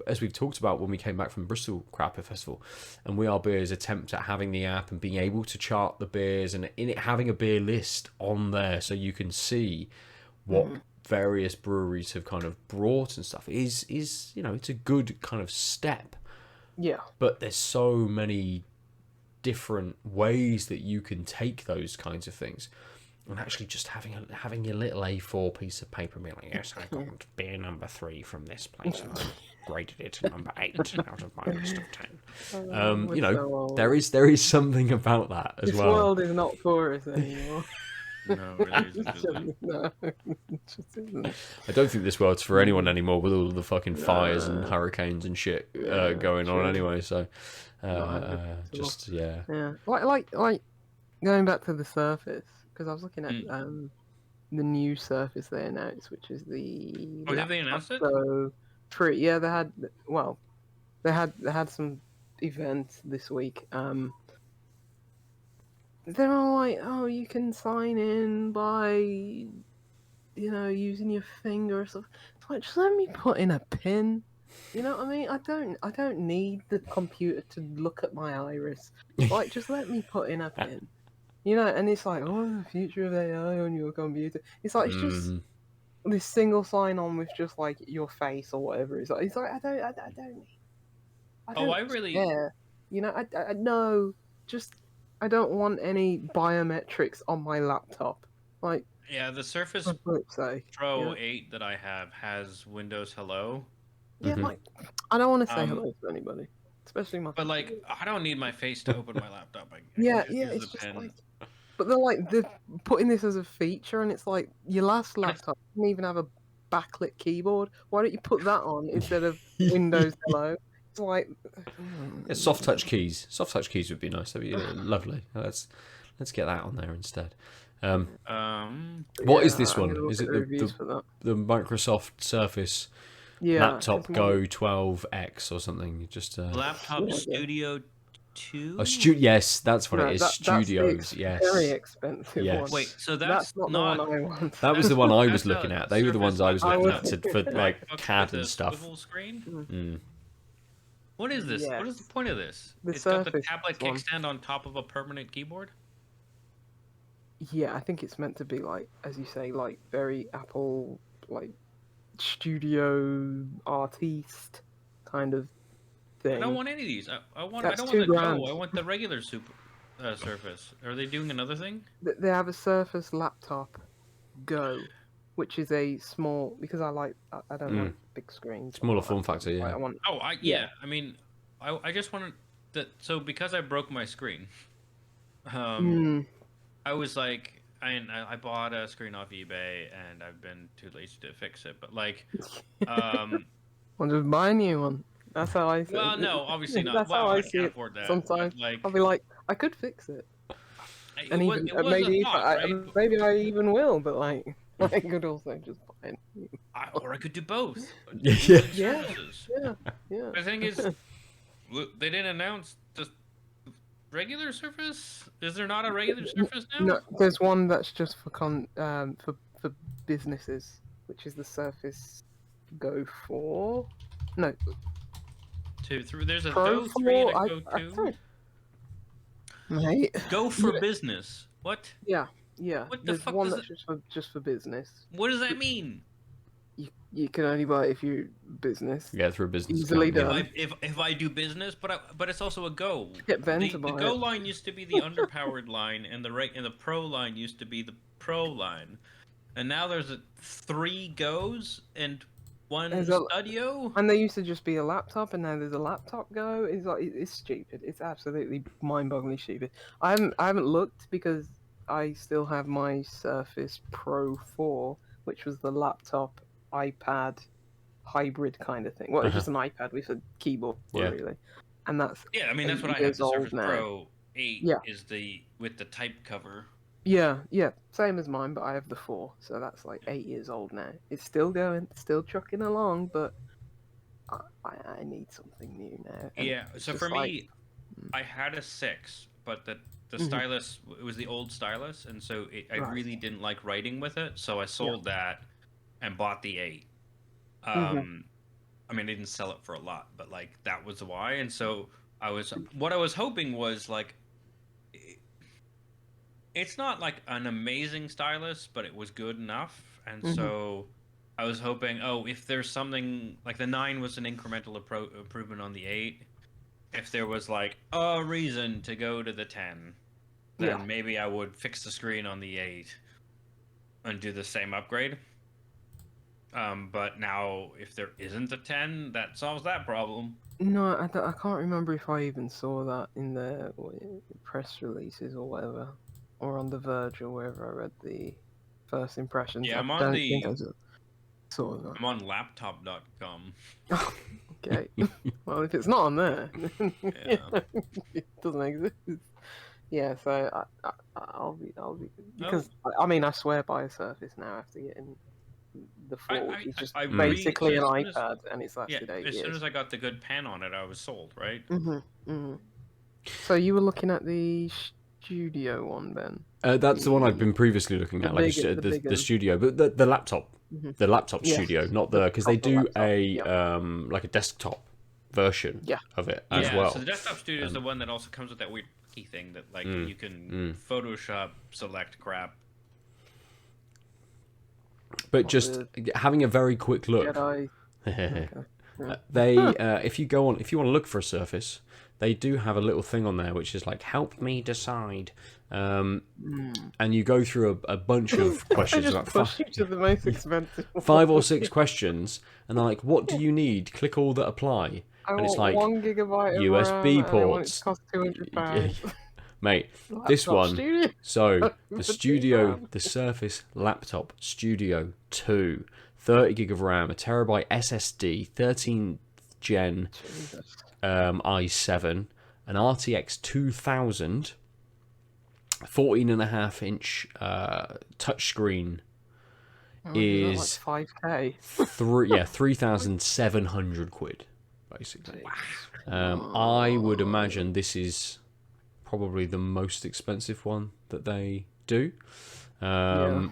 as we've talked about when we came back from Bristol Craft Beer Festival, and We Are Beer's attempt at having the app and being able to chart the beers and in it having a beer list on there so you can see what various breweries have kind of brought and stuff is it's a good kind of step. Yeah. But there's so many different ways that you can take those kinds of things. And actually just having your little A4 piece of paper and being like, yes, I got beer number 3 from this place and I graded it to number 8 out of my list of 10. There is something about that as well. This world is not for us anymore. No, really isn't. No, it just isn't. I don't think this world's for anyone anymore with all of the fucking fires and hurricanes and shit going on anyway. So, Yeah. Like going back to the Surface, because I was looking at the new Surface they announced, which is the. Oh, have they announced it? So, free. Yeah, they had. Well, they had some events this week. They're all like, oh, you can sign in by, using your finger or stuff. It's like, just let me put in a pin. You know what I mean? I don't need the computer to look at my iris. Like, just let me put in a pin. And it's like, oh, the future of AI on your computer. It's like, it's just this single sign-on with just like your face or whatever. It's like I don't need. I really care. I know. Just. I don't want any biometrics on my laptop. Like, yeah, the Surface sake, Pro 8 that I have has Windows Hello. Yeah, like, I don't want to say hello to anybody, especially my. But like, I don't need my face to open my laptop. It's just like. But they're putting this as a feature, and it's like your last laptop didn't even have a backlit keyboard. Why don't you put that on instead of Windows Hello? It's like soft touch keys. Soft touch keys would be nice. That'd be lovely. Let's get that on there instead. What is this one? Is it the Microsoft Surface laptop Go 12X or something. Just Laptop Studio 2? Yes, that's what it is. That's Studios, the yes. very expensive one. Wait, so That's not the one I want. That was the one I was looking at. They were the ones I was looking laptop at for like MacBook CAD with and a stuff. swivel screen? Mm. What is this? Yes. What is the point of this? The It's got the Surface tablet one. kickstand on top of a permanent keyboard? Yeah, I think it's meant to be like, as you say, like very Apple, like studio artiste kind of thing. I don't want any of these. I don't want the $2,000. Go. I want the regular Surface. Are they doing another thing? They have a Surface Laptop Go, which is a small, because I don't like big screens. Smaller form factor, yeah. I want. Yeah. I mean, I just wanted that. So because I broke my screen, I was like, I bought a screen off eBay and I've been too lazy to fix it. But like, I'll just buy a new one. That's how I see it. well, no, obviously not. That's Well, how I I see can't it. afford that. Sometimes Like, I'll be like, I could fix it, and it was maybe a thought, right? maybe I even will. But like, I could also just buy it. Or I could do both. Yeah. Surfaces. Yeah. The thing is, they didn't announce the regular Surface. Is there not a regular Surface now? No, there's one that's just for for businesses, which is the Surface Go 4. No, 2, 3. There's a Pro Go 3 and a 4. Go 2. Mate. Go for business. What? Yeah. What the There's fuck one does that's just for business. What does that mean? You can only buy it if you business. Yeah, through a business. Easily account, done. If I do business, but it's also a Go. Get Ben The to buy Go it. line used to be the underpowered line, and the Pro line used to be the Pro line, and now there's 3 Goes and 1 Studio. And there used to just be a laptop, and now there's a laptop Go. It's stupid. It's absolutely mind-bogglingly stupid. I haven't looked because I still have my Surface Pro 4, which was the laptop iPad hybrid kind of thing. Well, it's just an iPad with a keyboard, really. And that's Yeah, I mean that's what I have. years The old Surface now. Pro 8 is with the type cover. Yeah, same as mine, but I have the 4, so that's like 8 years old now. It's still going, still trucking along, but I need something new now. And Yeah, so for me, I had a 6, but the stylus, it was the old stylus, and so I really didn't like writing with it, so I sold that and bought the 8. I mean, I didn't sell it for a lot, but like that was why, and so what I was hoping was like, it's not like an amazing stylus, but it was good enough, and so I was hoping, if there's something like the 9 was an incremental improvement on the 8, if there was like a reason to go to the 10, then maybe I would fix the screen on the 8 and do the same upgrade. But now, if there isn't a 10, that solves that problem. No, I can't remember if I even saw that in the press releases or whatever, or on The Verge or wherever I read the first impressions. Yeah, I'm I on don't the. think I saw that. I'm on laptop.com. Okay. Well, if it's not on there, Yeah. it doesn't exist. Yeah, so I'll be because I mean I swear by a Surface now after getting the 4, which is just basically an iPad, and it's lasted 8 years. As soon as I got the good pen on it, I was sold, right? So you were looking at the studio one, Ben? That's the one I've been previously looking at, the studio, but the laptop, the laptop studio, not because they do like a desktop version of it as well. So the desktop studio is the one that also comes with that weird key thing that like you can Photoshop select crap. But just having a very quick look, they if you want to look for a Surface, they do have a little thing on there which is like help me decide, and you go through a bunch of questions, just about push you to the most expensive 5 or 6 questions, and they're like, what do you need? Click all that apply, and it's like 1 gigabyte USB of RAM, ports. And it costs £200. Mate, this one. Studio. So the studio, the Surface Laptop Studio 2, 30 gig of RAM, a terabyte SSD, 13th gen i7, an RTX 2000, 14.5-inch touchscreen. is like 5K? 3,700 quid, basically. I would imagine this is probably the most expensive one that they do. Yeah.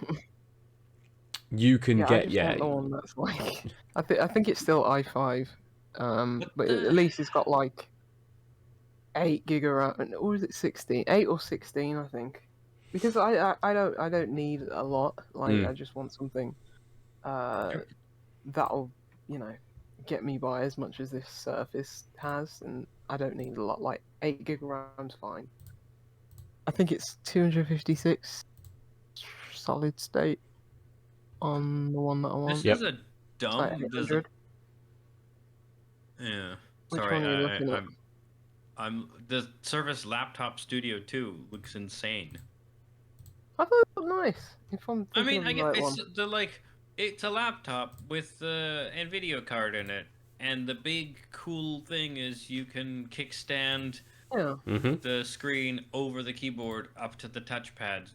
You can I get just want the one that's like I think it's still i5, but at least it's got like 8 GB RAM, or is it 16? 8 or 16, I think. Because I don't need a lot. Like I just want something that'll get me by as much as this Surface has, and I don't need a lot. Like 8 GB RAM's fine. I think it's 256 solid state on the one that I want. This is a It's like dumb. 800. Yeah. Which Sorry, one are you looking at? I'm the Surface Laptop Studio 2 looks insane. I thought it looked nice. If I'm I thinking mean, of I the get right one. it's a laptop with the NVIDIA card in it, and the big cool thing is you can kickstand Yeah. the screen over the keyboard up to the touchpad.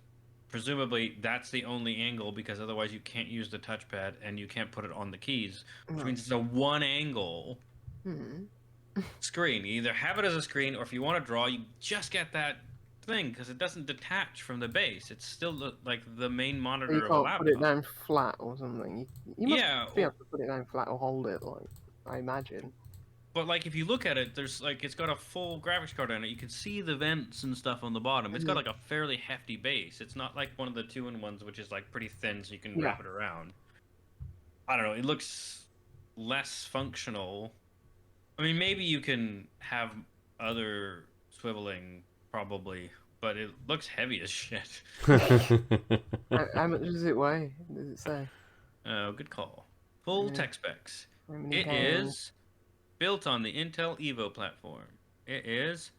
Presumably, that's the only angle because otherwise you can't use the touchpad and you can't put it on the keys, which means it's a one-angle Hmm. screen. You either have it as a screen, or if you want to draw, you just get that thing because it doesn't detach from the base. It's still like the main So you monitor of a can't put it laptop. down flat or something. You must Yeah, be able to put it down flat or hold it, like I imagine. but like if you look at it, there's like it's got a full graphics card on it. You can see the vents and stuff on the bottom. It's got like a fairly hefty base. It's not like one of the 2-in-1s, which is like pretty thin, so you can wrap it around. I don't know. It looks less functional. I mean, maybe you can have other swiveling, probably, but it looks heavy as shit. How much does it weigh? Does it say? Oh, good call. Full Yeah. tech specs. How many It pounds? is built on the Intel Evo platform. It is,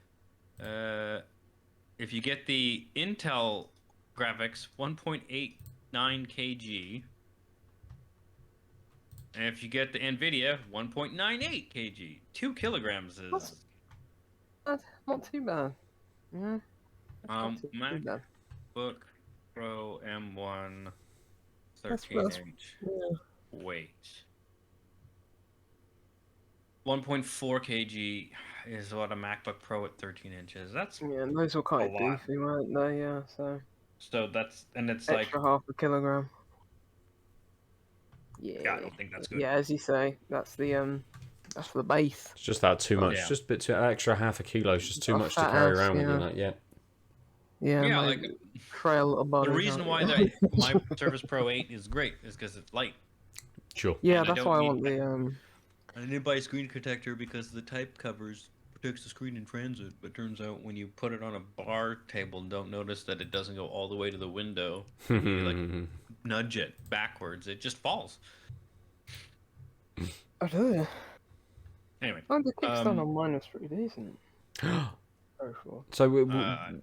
if you get the Intel graphics, 1.89 kg. And if you get the NVIDIA, 1.98 kg. 2 kilograms is... That's not too bad. Yeah. That's not too bad. MacBook Pro M1 That's 13-inch yeah. weight. 1.4 kg is what a MacBook Pro at 13 inches. That's Yeah, and those were quite a lot. beefy, weren't they? Yeah, so that's, and it's extra half a kilogram. yeah, I don't think that's good. Yeah, as you say, that's the base. It's just that too much. Yeah. Just a bit too extra half a kilo is just too much to fat carry ass, around with you. yeah. Like, yeah. Yeah, Yeah, my like frail little body. the reason why my Surface Pro 8 is great is because it's light. Sure. Yeah, And I that's don't why I need- want the I didn't buy a screen protector because the type covers protects the screen in transit, but turns out when you put it on a bar table and don't notice that it doesn't go all the way to the window, you like nudge it backwards, it just falls. I don't know. Anyway, Oh, the kickstand on mine was pretty decent. So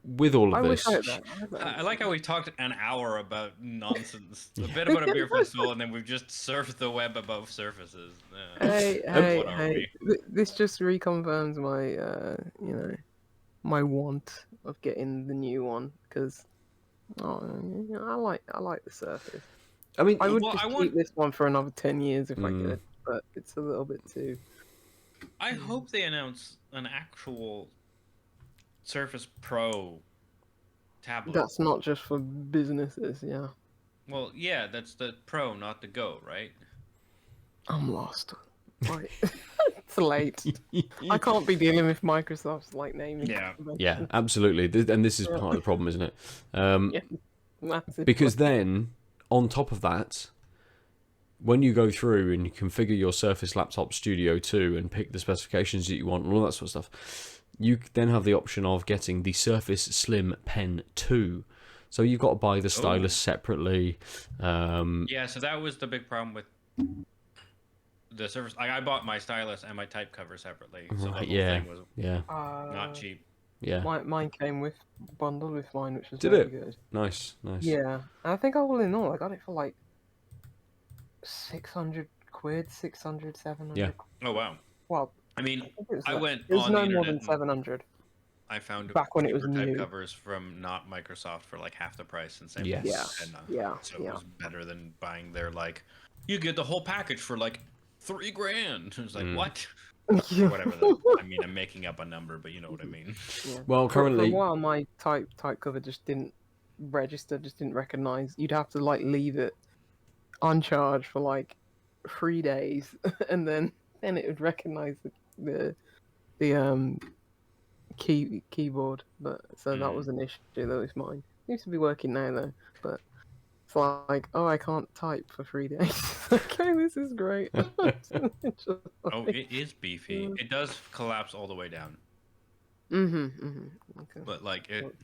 with all I of wish this, I had that. I like how we talked an hour about nonsense, a bit about a beer festival, and then we've just surfed the web about surfaces. Hey! This just reconfirms my, my want of getting the new one because I like the Surface. I mean, I would keep this one for another 10 years if I could, but it's a little bit too. I hope they announce an actual Surface Pro tablet. That's not just for businesses, yeah. Well, yeah, that's the Pro, not the Go, right? I'm lost. Right. It's late. I can't be dealing with Microsoft's naming. Yeah, absolutely. And this is part of the problem, isn't it? Yeah, massive. Because then, on top of that, when you go through and you configure your Surface Laptop Studio 2 and pick the specifications that you want and all that sort of stuff, you then have the option of getting the Surface Slim Pen 2. So you've got to buy the stylus separately. Yeah, so that was the big problem with the Surface. I bought my stylus and my type cover separately. So the whole thing was not cheap. Yeah. Mine came with bundled with mine, which was Did very it? good. Nice. Yeah, I think all in all, I got it for like 600 quid, 600, 700. Yeah. Oh wow. Well, I mean, it was I went it was on no the more internet than 700. I found back when it was cheaper type new. covers from not Microsoft for like half the price, and same with Yeah, Yes. and yeah, so it yeah. was better than buying their like, you get the whole package for like $3,000. It's like what? Or whatever. I mean, I'm making up a number, but you know what I mean. Yeah. Well, For a currently, while, my type cover just didn't register, just didn't recognize. You'd have to like leave it on charge for like 3 days, and then it would recognize the keyboard. But so that was an issue. That was mine. Seems to be working now though. But it's like, oh, I can't type for 3 days. Okay, this is great. Just Oh, like, it is beefy. It does collapse all the way down, Okay. but like it.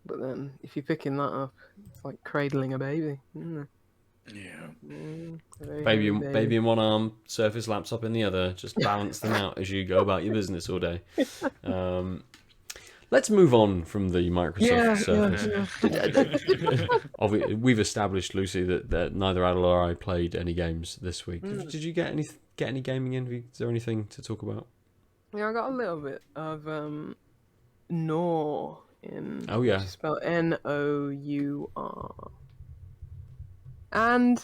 But then, if you're picking that up, it's like cradling a baby. Yeah. Very baby, heavy baby in one arm, Surface laptop in the other. Just balance them out as you go about your business all day. Let's move on from the Microsoft Surface. We've established, Lucy, that neither Adil or I played any games this week. Did you get any gaming in? Is there anything to talk about? Yeah, I got a little bit of Nour in, Oh which yeah. is spelled Nour, and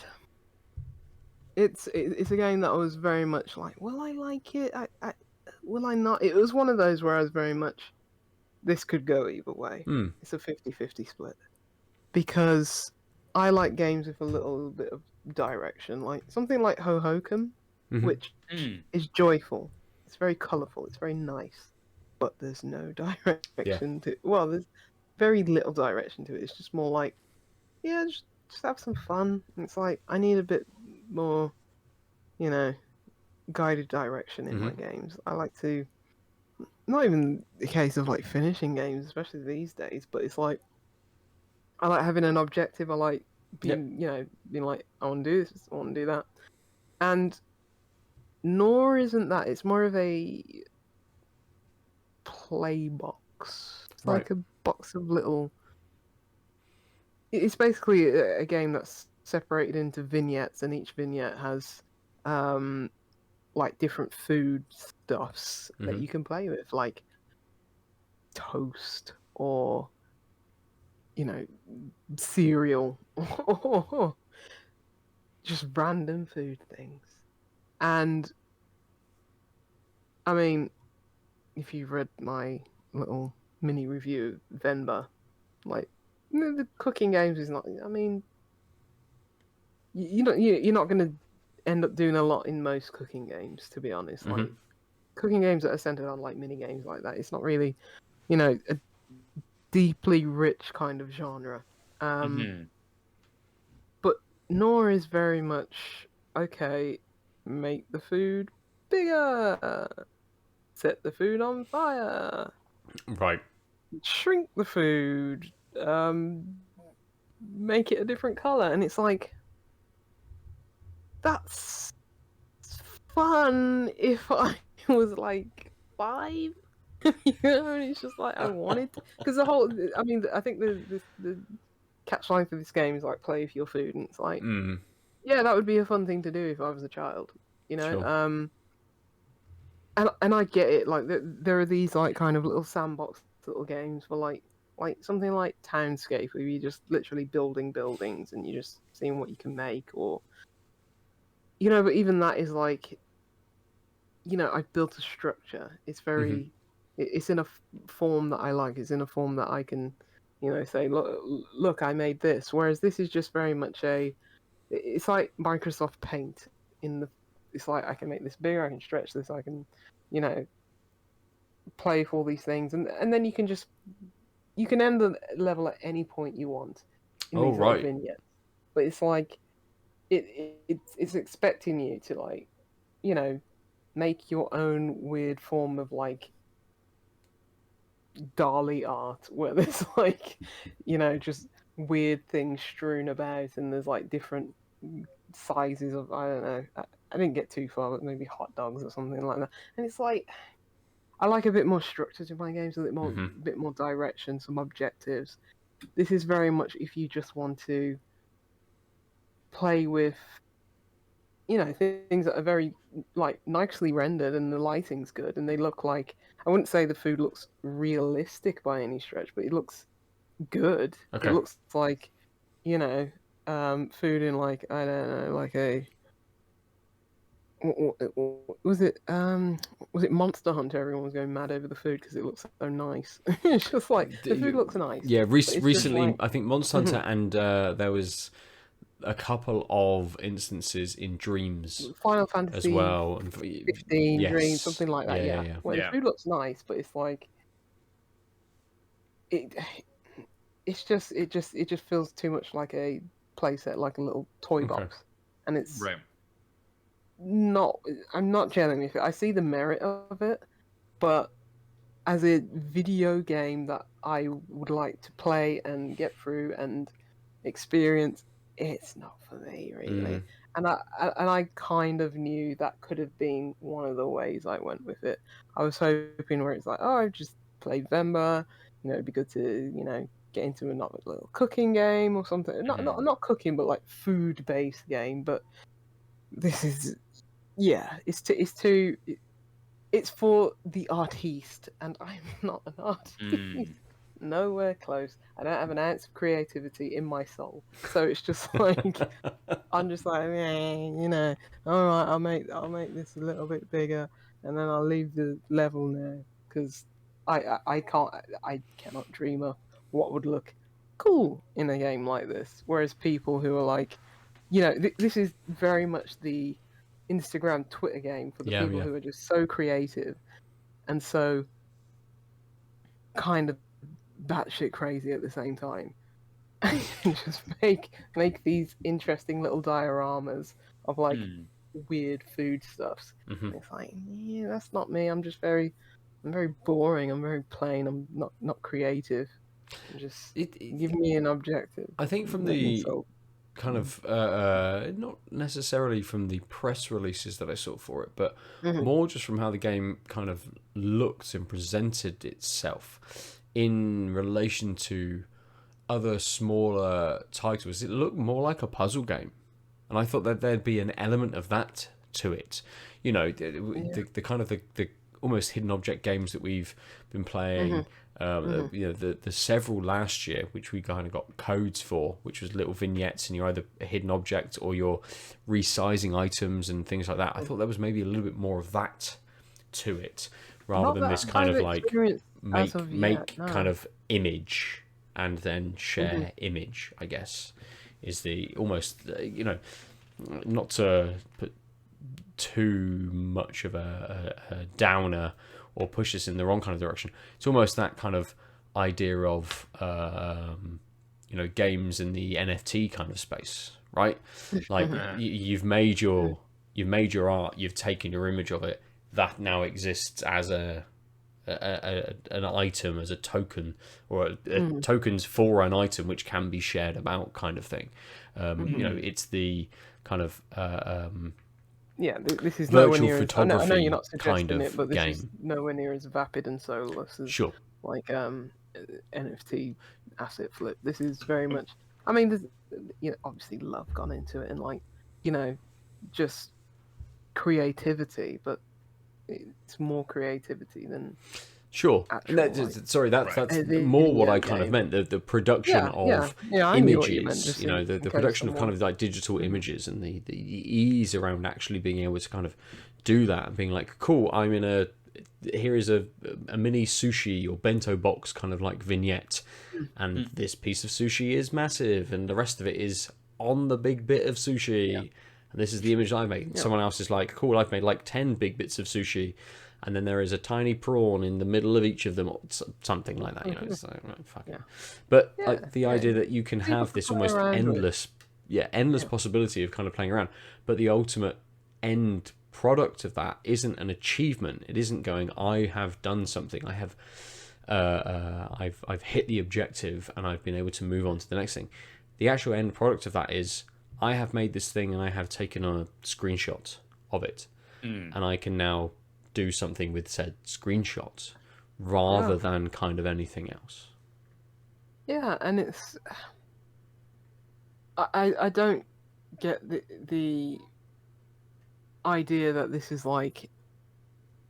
it's a game that I was very much like, will I like it? Will I not? It was one of those where I was very much, this could go either way. It's a 50-50 split. Because I like games with a little bit of direction, like something like Hohokum, which is joyful. It's very colourful. It's very nice, but there's no direction to. Well, there's very little direction to it. It's just more like, yeah, just have some fun. And it's like I need a bit more, guided direction in my games. I like to, not even the case of like finishing games, especially these days, but it's like I like having an objective. I like being, being like, I want to do this, I want to do that. And Nour isn't that. It's more of a play box. It's like a box of little. It's basically a game that's separated into vignettes, and each vignette has, like different food stuffs that you can play with, like toast or, cereal or just random food things. And I mean, if you've read my little mini review of Venba, like the cooking games is not. I mean, you're not going to end up doing a lot in most cooking games, to be honest. Like cooking games that are centered on like mini games like that, it's not really, a deeply rich kind of genre. But Nour is very much okay. Make the food bigger. Set the food on fire. Right. Shrink the food. Make it a different color, and it's like that's fun. If I was like 5, and it's just like I wanted, because the whole. I mean, I think the catchline for this game is like play with your food, and it's like, yeah, that would be a fun thing to do if I was a child, Sure. And I get it. Like there are these like kind of little sandbox little games for like something like Townscape, where you're just literally building buildings and you're just seeing what you can make, or but even that is like, I've built a structure. It's very, it's in a form that I like. It's in a form that I can, say, look, I made this. Whereas this is just very much it's like Microsoft Paint it's like I can make this bigger, I can stretch this, I can, play with all these things, and then you can end the level at any point you want in these little vignettes. But it's like it's expecting you to like, make your own weird form of like Dali art, where there's like, just weird things strewn about, and there's like different sizes of, I don't know. I didn't get too far, but maybe hot dogs or something like that. And it's like, I like a bit more structure to my games, a bit more direction, some objectives. This is very much if you just want to play with things that are very like nicely rendered and the lighting's good and they look like, I wouldn't say the food looks realistic by any stretch, but it looks good. It Okay. looks like, you know, food in like, I don't know, like a was it Monster Hunter? Everyone was going mad over the food because it looks so nice. It's just like the food looks nice, Yeah, but it's just recently like I think Monster Hunter and there was a couple of instances in Dreams Final as Fantasy well. And 15 Dream, yes, something like that. yeah, Yeah, yeah, where the Yeah. food looks nice, but it's like it. It just feels too much like a playset, like a little toy yeah. Okay. box, and it's Right. not. I'm not gelling with it. I see the merit of it, but as a video game that I would like to play and get through and experience, it's not for me Mm, really. And I kind of knew that could have been one of the ways I went with it. I was hoping where it's like, oh, I just play Vemba, it'd be good to, get into another little cooking game or something. Not Mhm. not not cooking, but like food based game. But this is, yeah, it's for the artiste, and I'm not an artiste. Mm. Nowhere close. I don't have an ounce of creativity in my soul. So it's just like I'm just like, all right, I'll make this a little bit bigger, and then I'll leave the level now because I cannot dream up what would look cool in a game like this. Whereas people who are like, this is very much the Instagram, Twitter game for the yeah, people yeah. who are just so creative and so kind of batshit crazy at the same time. Just make these interesting little dioramas of like Mm. weird food stuffs. Hmm. And it's like, yeah, that's not me. I'm very boring. I'm very plain. I'm not creative. Just give It, me an objective. I think from Let me the solve. kind of not necessarily from the press releases that I saw for it, but Mhm. more just from how the game kind of looked and presented itself in relation to other smaller titles. It looked more like a puzzle game, and I thought that there'd be an element of that to it. Yeah. The kind of the almost hidden object games that we've been playing. Mhm. Mhm. The several last year, which we kind of got codes for, which was little vignettes, and you're either a hidden object or you're resizing items and things like that. I thought there was maybe a little bit more of that to it, rather Not than that this kind I've of like experienced as of yet. make kind No. of image and then Mhm. share image. I guess is the almost not to put too much of a downer or push us in the wrong kind of direction. It's almost that kind of idea of games in the NFT kind of space, right? Like Mhm. Uh, you've made your art, you've taken your image of it, that now exists as an item, as a token, or Mhm. tokens for an item which can be shared about, kind of thing. mhm. It's the kind of Yeah, this is nowhere virtual near as. I know you're photography not kind suggesting it, of but this is game. nowhere near as vapid and soulless as Sure. like NFT asset flip. This is very much. I mean, there's obviously love gone into it and like you know just creativity, but it's more creativity than Sure, and actual like sorry, Right. that's a more what video I kind of game. meant. The production Yeah. of I knew what you meant. images, Just in the case production of kind someone. of like digital Mhm. images and the ease around actually being able to kind of do that and being like, cool, I'm in here is a mini sushi or bento box kind of like vignette, and Mm. this piece of sushi is massive, and the rest of it is on the big bit of Yeah. sushi. And this is the image I made. Yeah. Someone else is like, cool, I've made like 10 big bits of sushi, and then there is a tiny prawn in the middle of each of them, or something like that. It's like, right, fuck it. Yeah. But Yeah. like the Yeah. idea that you can People have can this play almost around with. endless Yeah. possibility of kind of playing around, but the ultimate end product of that isn't an achievement. It isn't going, I have done something. I've hit the objective and I've been able to move on to the next thing. The actual end product of that is, I have made this thing and I have taken a screenshot of it, Mm. and I can now do something with said screenshot Yeah. rather than kind of anything else. Yeah, and it's I don't get the idea that this is like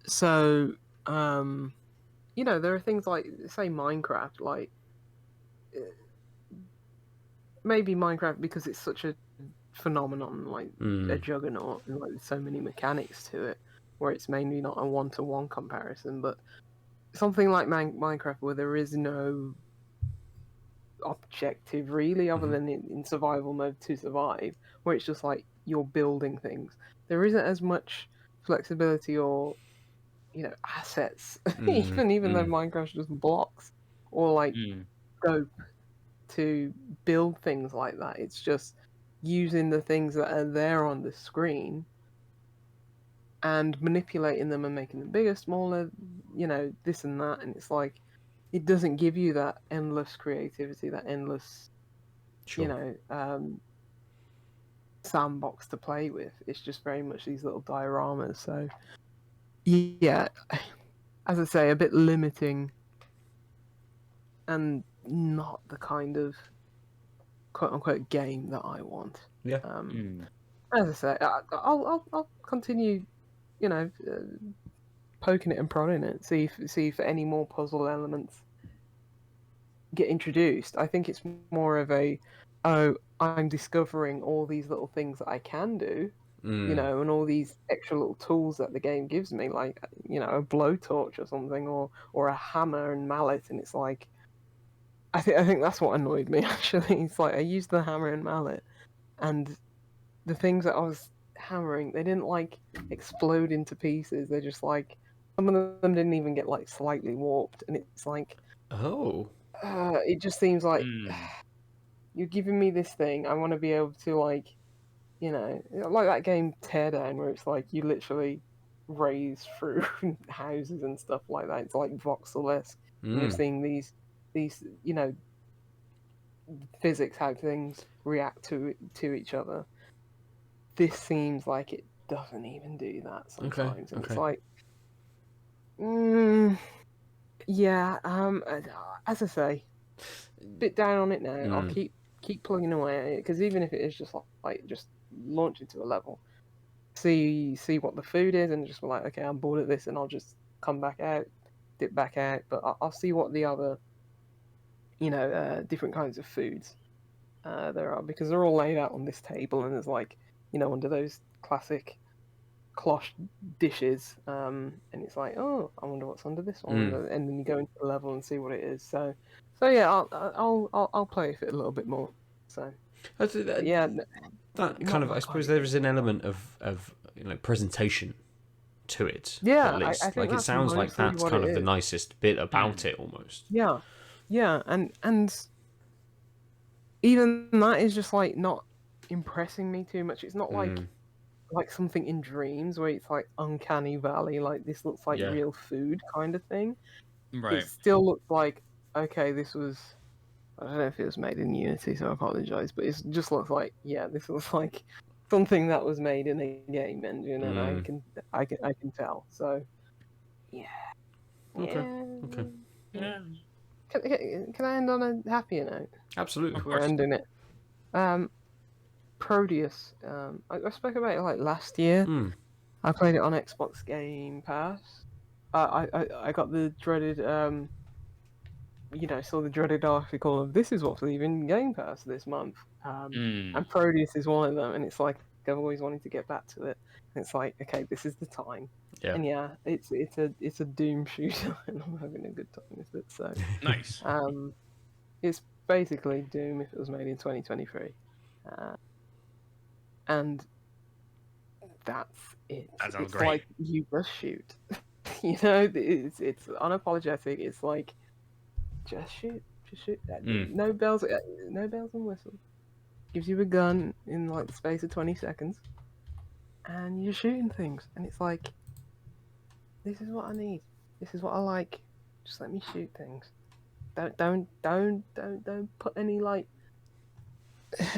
so. There are things like, say, Minecraft, like maybe Minecraft because it's such a phenomenon, like a juggernaut, and like there's so many mechanics to it, where it's mainly not a one-to-one comparison, but something like Minecraft where there is no objective really other than in survival mode to survive, where it's just like you're building things. There isn't as much flexibility or assets, even though Minecraft's just blocks or like scope to build things like that. It's just using the things that are there on the screen and manipulating them and making them bigger, smaller, this and that. And it's like, it doesn't give you that endless creativity, that endless, Sure. Sandbox to play with. It's just very much these little dioramas. So, yeah, as I say, a bit limiting and not the kind of quote unquote game that I want. Yeah. As I say, I'll continue, poking it and prodding it, see if any more puzzle elements get introduced. I think it's more of I'm discovering all these little things that I can do, and all these extra little tools that the game gives me, like a blowtorch or something, or a hammer and mallet, and it's like. I think that's what annoyed me actually. It's like I used the hammer and mallet, and the things that I was hammering, they didn't like explode into pieces. They're just like some of them didn't even get like slightly warped, and it's like, Oh. it just seems like you're giving me this thing. I want to be able to like like that game Teardown, where it's like you literally raise through houses and stuff like that. It's like voxel-esque, and you're seeing these physics, how things react to each other. This seems like it doesn't even do that sometimes, and it's like, yeah. As I say, bit down on it now. I'll keep plugging away at it, because even if it is just like just launch into a level, see what the food is, and just be like, okay, I'm bored of this, and I'll just come back out, dip back out. But I'll see what the other different kinds of foods there are, because they're all laid out on this table, and there's like under those classic cloche dishes, and it's like, oh, I wonder what's under this one, and then you go into the level and see what it is. So yeah, I'll play with it a little bit more. So yeah, that kind of, I suppose there is an element of presentation to it. Yeah, at least I think like it that's sounds like mostly that's what kind it of the is. nicest bit about it almost. Yeah, and even that is just like not impressing me too much. It's not like something in Dreams where it's like uncanny valley, like this looks like real food kind of thing. Right. It still looks like, okay, this was, I don't know if it was made in Unity, so I apologize, but it just looks like, yeah, this looks like something that was made in a game engine, and I can tell. So yeah. Okay. Yeah. Can I end on a happier note? Absolutely. Of We're course. ending it. Prodeus. I spoke about it like last year. I played it on Xbox Game Pass. I got the dreaded saw the dreaded article of this is what's leaving Game Pass this month. And Prodeus is one of them, and it's like I've always wanted to get back to it. And it's like, okay, this is the time. Yeah. And yeah, it's a Doom shooter, and I'm having a good time with it. So Nice. it's basically Doom if it was made in 2023, and that's it. That sounds It's great. like you just shoot. It's unapologetic. It's like just shoot. No bells and whistles. Gives you a gun in like the space of 20 seconds, and you're shooting things. And it's like, this is what I need. This is what I like. Just let me shoot things. Don't put any like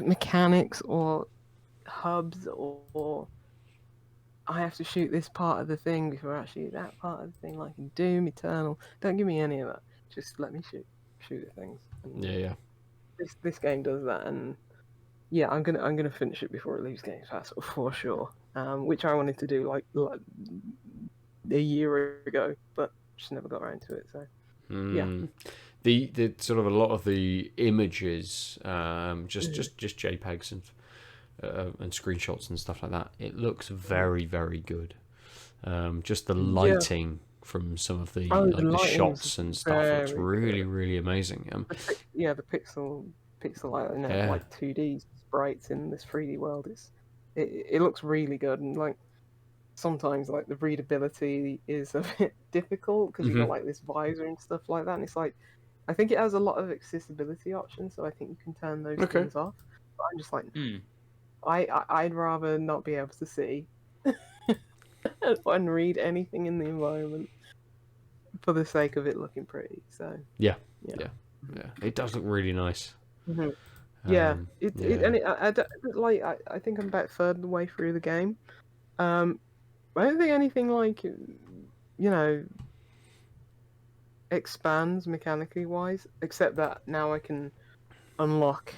mechanics or hubs or I have to shoot this part of the thing before I shoot that part of the thing, like in Doom Eternal. Don't give me any of that. Just let me shoot the things. And Yeah. this game does that, and yeah, I'm gonna finish it before it leaves Game Pass for sure. Which I wanted to do like a year ago, but just never got around to it. So yeah. The sort of a lot of the images, just Mhm. just JPEGs and screenshots and stuff like that. It looks very very good. Just the Yeah. lighting from some of the Oh, the like the lighting's shots and stuff looks very really good. really amazing. Yeah, the pixel art and have Yeah. like 2D sprites in this 3D world. It looks really good, and like sometimes like the readability is a bit difficult because you got Hmm. like this visor and stuff like that, and it's like I think it has a lot of accessibility options, so I think you can turn those Okay. things off. But I'm just like, Hmm. I'd rather not be able to see and read anything in the environment for the sake of it looking pretty. So Yeah. yeah. Yeah. Yeah. It does look really nice. Mhm. Yeah, Yeah. and I don't, like I think I'm about third of the way through the game. Um, I don't think anything like expands mechanically wise, except that now I can unlock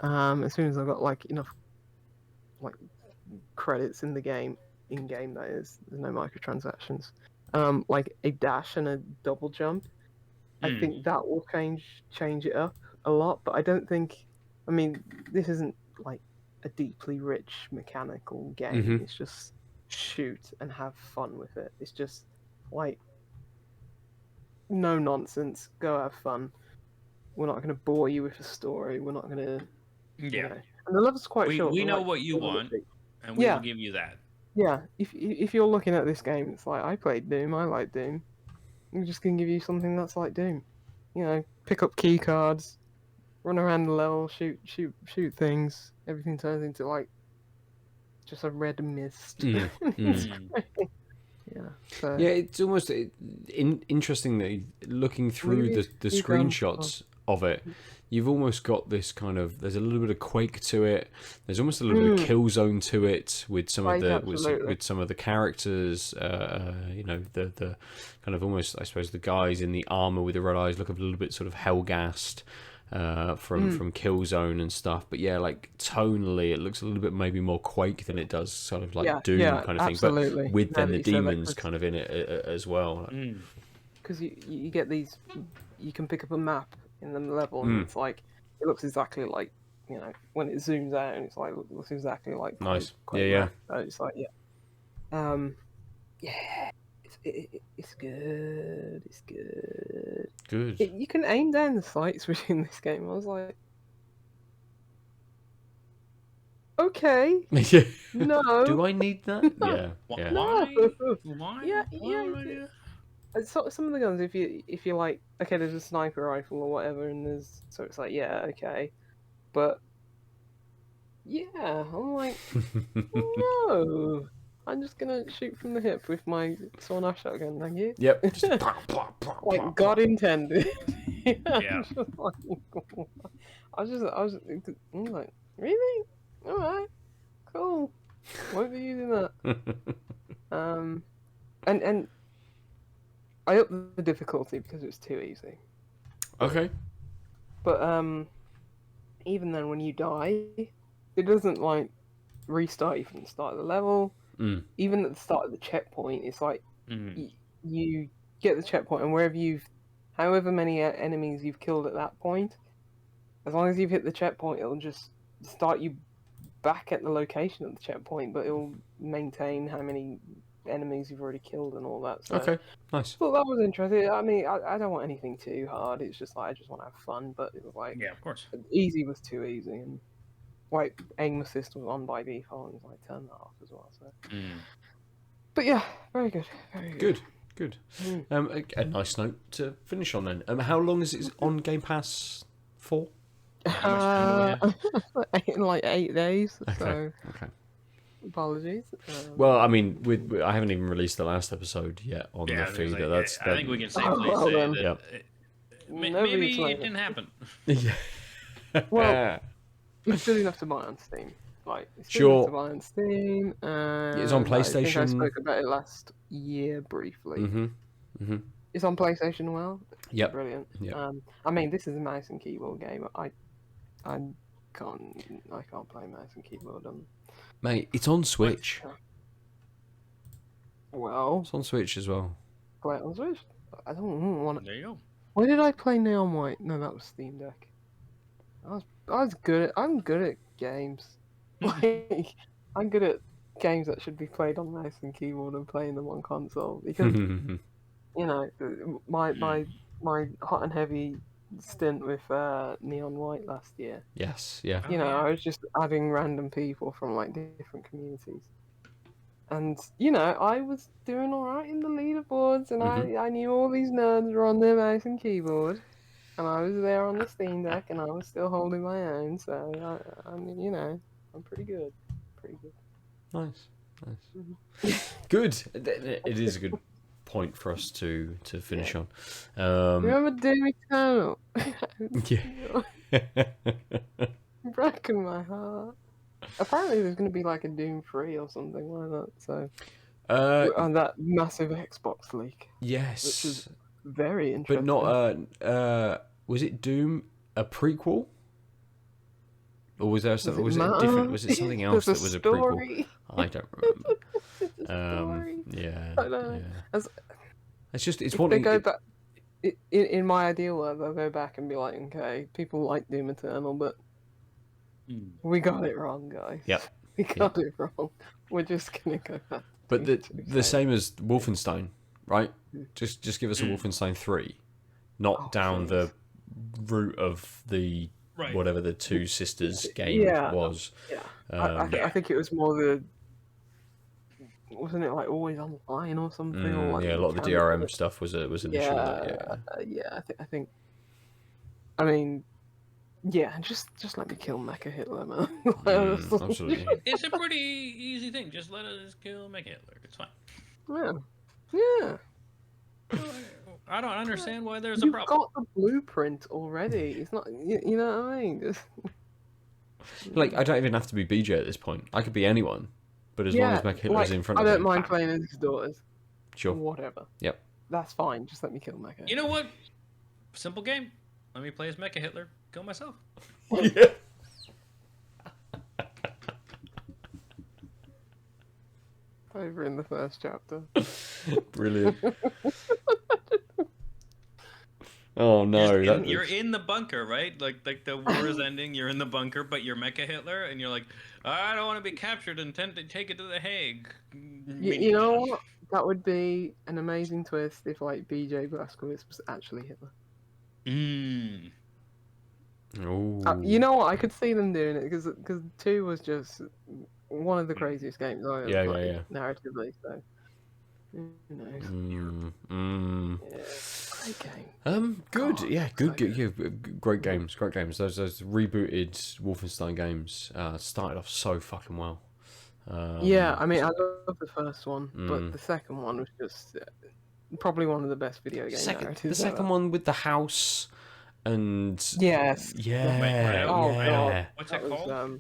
as soon as I've got like enough like credits in the game, in game that is, there's no microtransactions. Like a dash and a double jump. I Hmm. think that will change it up a lot, but I don't think. I mean, this isn't like a deeply rich mechanical game. Hmm. It's just shoot and have fun with it. It's just like no nonsense. Go have fun. We're not going to bore you with a story. We're not going to, Yeah. And the level's quite short. We They're know like what you 4 minutes want, each. and we will Yeah, give you that. yeah. If you're looking at this game, it's like I played Doom. I like Doom. I'm just going to give you something that's like Doom. Pick up key cards, run around the level, shoot things. Everything turns into like just a red mist. Mm. It's Mm. Hmm. great. Yeah. So Yeah, it's almost interesting that looking through maybe the you can. screenshots of it, you've almost got this kind of. There's a little bit of Quake to it. There's almost a little bit of Killzone to it with some of Quite the absolutely. with some of the characters. The kind of almost I suppose the guys in the armor with the red eyes look a little bit sort of Hellgast. From Killzone and stuff, but yeah, like tonally, it looks a little bit maybe more Quake than it does sort of like Yeah, Doom yeah, kind of thing, but absolutely. with Now then that the you said that, demons kind of in it as well. Hmm. because you get these, you can pick up a map in the level, and Mm, it's like it looks exactly like when it zooms out, and it's like it looks exactly like nice. Yeah, Quake yeah. map. So it's like yeah, it's good. It's good. Good. You can aim down the sights within this game. I was like, okay, Yeah. no, Do I need that? Yeah, yeah. no, Why? Why? yeah, Why yeah. would I do So, some of the guns, if you're like, okay, there's a sniper rifle or whatever, and so it's like, yeah, okay, but yeah, I'm like, no, I'm just gonna shoot from the hip with my sawn-off shotgun, thank you. Yep. Just pop, pop, pop, Like pop, God pop. intended. Yeah, Yeah. just like, I'm like, really? All right, cool. Won't be using that. And I upped the difficulty because it was too easy. Okay. But even then, when you die, it doesn't like restart you from the start of the level. Mm. Even at the start of the checkpoint, it's like Hmm. you get the checkpoint, and however many enemies you've killed at that point, as long as you've hit the checkpoint, it'll just start you back at the location of the checkpoint, but it'll maintain how many enemies you've already killed and all that. So Okay. Nice. thought that was interesting. I mean, I don't want anything too hard. It's just like I just want to have fun, but it was like Yeah, of course. easy was too easy, and like aim assist was on by default, and I turned that off as well. So, Hmm. but yeah, very good, very good. Good. Mm. A nice note to finish on then. How long is it on Game Pass for? How much time do we have? In like 8 days. Okay. So Okay. apologies. Well, I mean, I haven't even released the last episode yet on Yeah, I the was gonna feed. say, I think we can safely well say then. that Yep. Nobody's maybe like it didn't happen. Yeah. Well, it's good enough to buy on Steam. Like, it's good Sure. enough to buy on Steam. It's on I think I PlayStation. spoke about it last year briefly. Mm-hmm. Mm-hmm. It's on PlayStation as well. Yep. Brilliant. Yep. I mean, this is a mouse and keyboard game. I can't play mouse and keyboard on. Mate, it's on Switch. Well, It's on Switch as well. play it on Switch. I don't want to. There you go. Where did I play Neon White? No, that was Steam Deck. I'm good at games. Like, I'm good at games that should be played on mouse and keyboard and playing them on console because you know my hot and heavy stint with Neon White last year. Yes, yeah. You know, I was just adding random people from like different communities. And, you know, I was doing alright in the leaderboards, and I knew all these nerds were on their mouse and keyboard, and I was there on the Steam Deck, and I was still holding my own, so, I mean, you know, I'm pretty good. Pretty good. Nice. Good. It is a good point for us to finish on. Remember Doom Eternal? Yeah. Breaking my heart. Apparently there's going to be like a Doom 3 or something like that, so... on that massive Xbox leak. Yes. Which is very interesting. But not, was it Doom a prequel? Or was there something, was it different, was it something else that was a prequel? I don't remember. It's a story. Yeah. I know. Yeah. It's just, it's If one they go back... In my ideal world, they'll go back and be like, okay, people like Doom Eternal, but we got it wrong, guys. Yep. We got it wrong. We're just gonna go back. But the same as Wolfenstein, right? Just give us a Wolfenstein 3, not down the route of the whatever the Two Sisters game was. Yeah. I think it was more the... Wasn't it like always online or something? Or like yeah, a lot of the DRM stuff was an issue with that. I think. I mean, yeah, just let me kill Mecha Hitler, man. Absolutely. It's a pretty easy thing. Just let us kill Mecha Hitler. It's fine. Yeah. I don't understand why there's a You've problem. got the blueprint already. It's not, you know what I mean? Just... Like, I don't even have to be BJ at this point. I could be anyone. But as long as Mecha Hitler's in front of me. I don't mind playing as his daughters. Sure. Whatever. Yep. That's fine. Just let me kill Mecha. You know what? Simple game. Let me play as Mecha Hitler. Kill myself. Yeah. Over in the first chapter. Brilliant. Oh no! You're in the bunker, right? Like the war is ending. You're in the bunker, but you're Mecha Hitler, and you're like, I don't want to be captured and take it to the Hague. You know what? That would be an amazing twist if like BJ Blazkowicz was actually Hitler. You know what? I could see them doing it because 2 was just one of the craziest games I ever played narratively. So, who knows? Yeah, great game. Good. Yeah, good. Great games. Those rebooted Wolfenstein games started off so fucking well. Yeah, I mean, I love the first one, but the second one was just probably one of the best video game narratives. The second one with the house and yes, yeah. What's it called?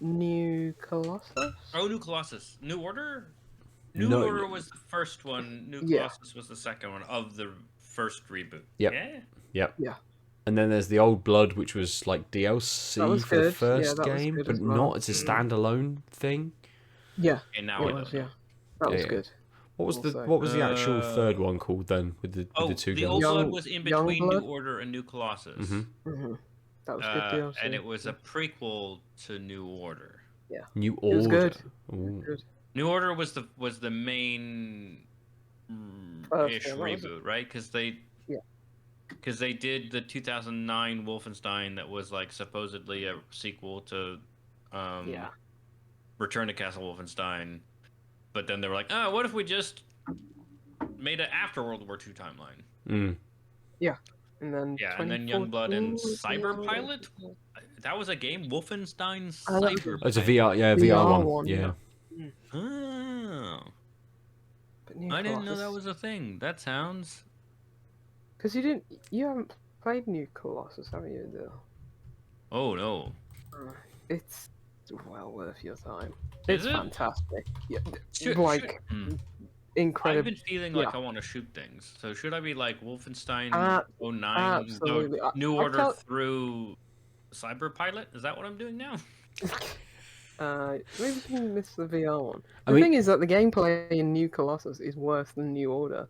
New Colossus. Oh, New Colossus. New Order. New Order was the first one. New Colossus was the second one of the first reboot. Yep. Yeah. Yeah. And then there's the Old Blood, which was like DLC for the first game, but not as a standalone thing. Yeah. And now it was. Yeah. That was good. What was the actual third one called then with the two games? The Old Blood was in between New Order and New Colossus. That was good DLC. And it was a prequel to New Order. Yeah. New Order. It was good. Good. New Order was the main ish reboot, right? Because they did the 2009 Wolfenstein that was like supposedly a sequel to Return to Castle Wolfenstein, but then they were like, oh, what if we just made it after World War II timeline? Yeah. And then Youngblood and Cyberpilot. That was a game, Wolfenstein Cyberpilot. It's a VR one. Yeah. Oh. I didn't know that was a thing. That sounds. Because you haven't played New Colossus, have you, Aadil? Oh no. It's well worth your time. Is it's it? Fantastic. Yeah. I've Incredible. been feeling like I want to shoot things. So should I be like Wolfenstein 09? Absolutely. New Order through Cyber Pilot? Is that what I'm doing now? Maybe you missed the VR one. I The mean, thing is that the gameplay in New Colossus is worse than New Order.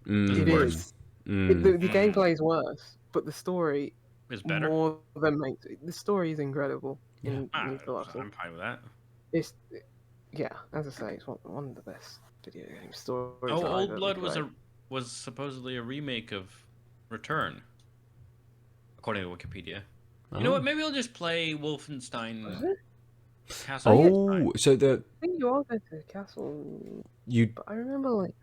Is It it worse? is. mm, The gameplay is worse, but the story Is better? more than makes it. The story is incredible Yeah. in New Colossus. I'm fine with that. It's yeah, as I say, it's one of the best video game stories Oh, that I've Old ever Blood played. was supposedly a remake of Return, according to Wikipedia. You know Oh. what? Maybe I'll just play Wolfenstein Was it? Castle. Oh, so I think you are going to the castle, you but I remember like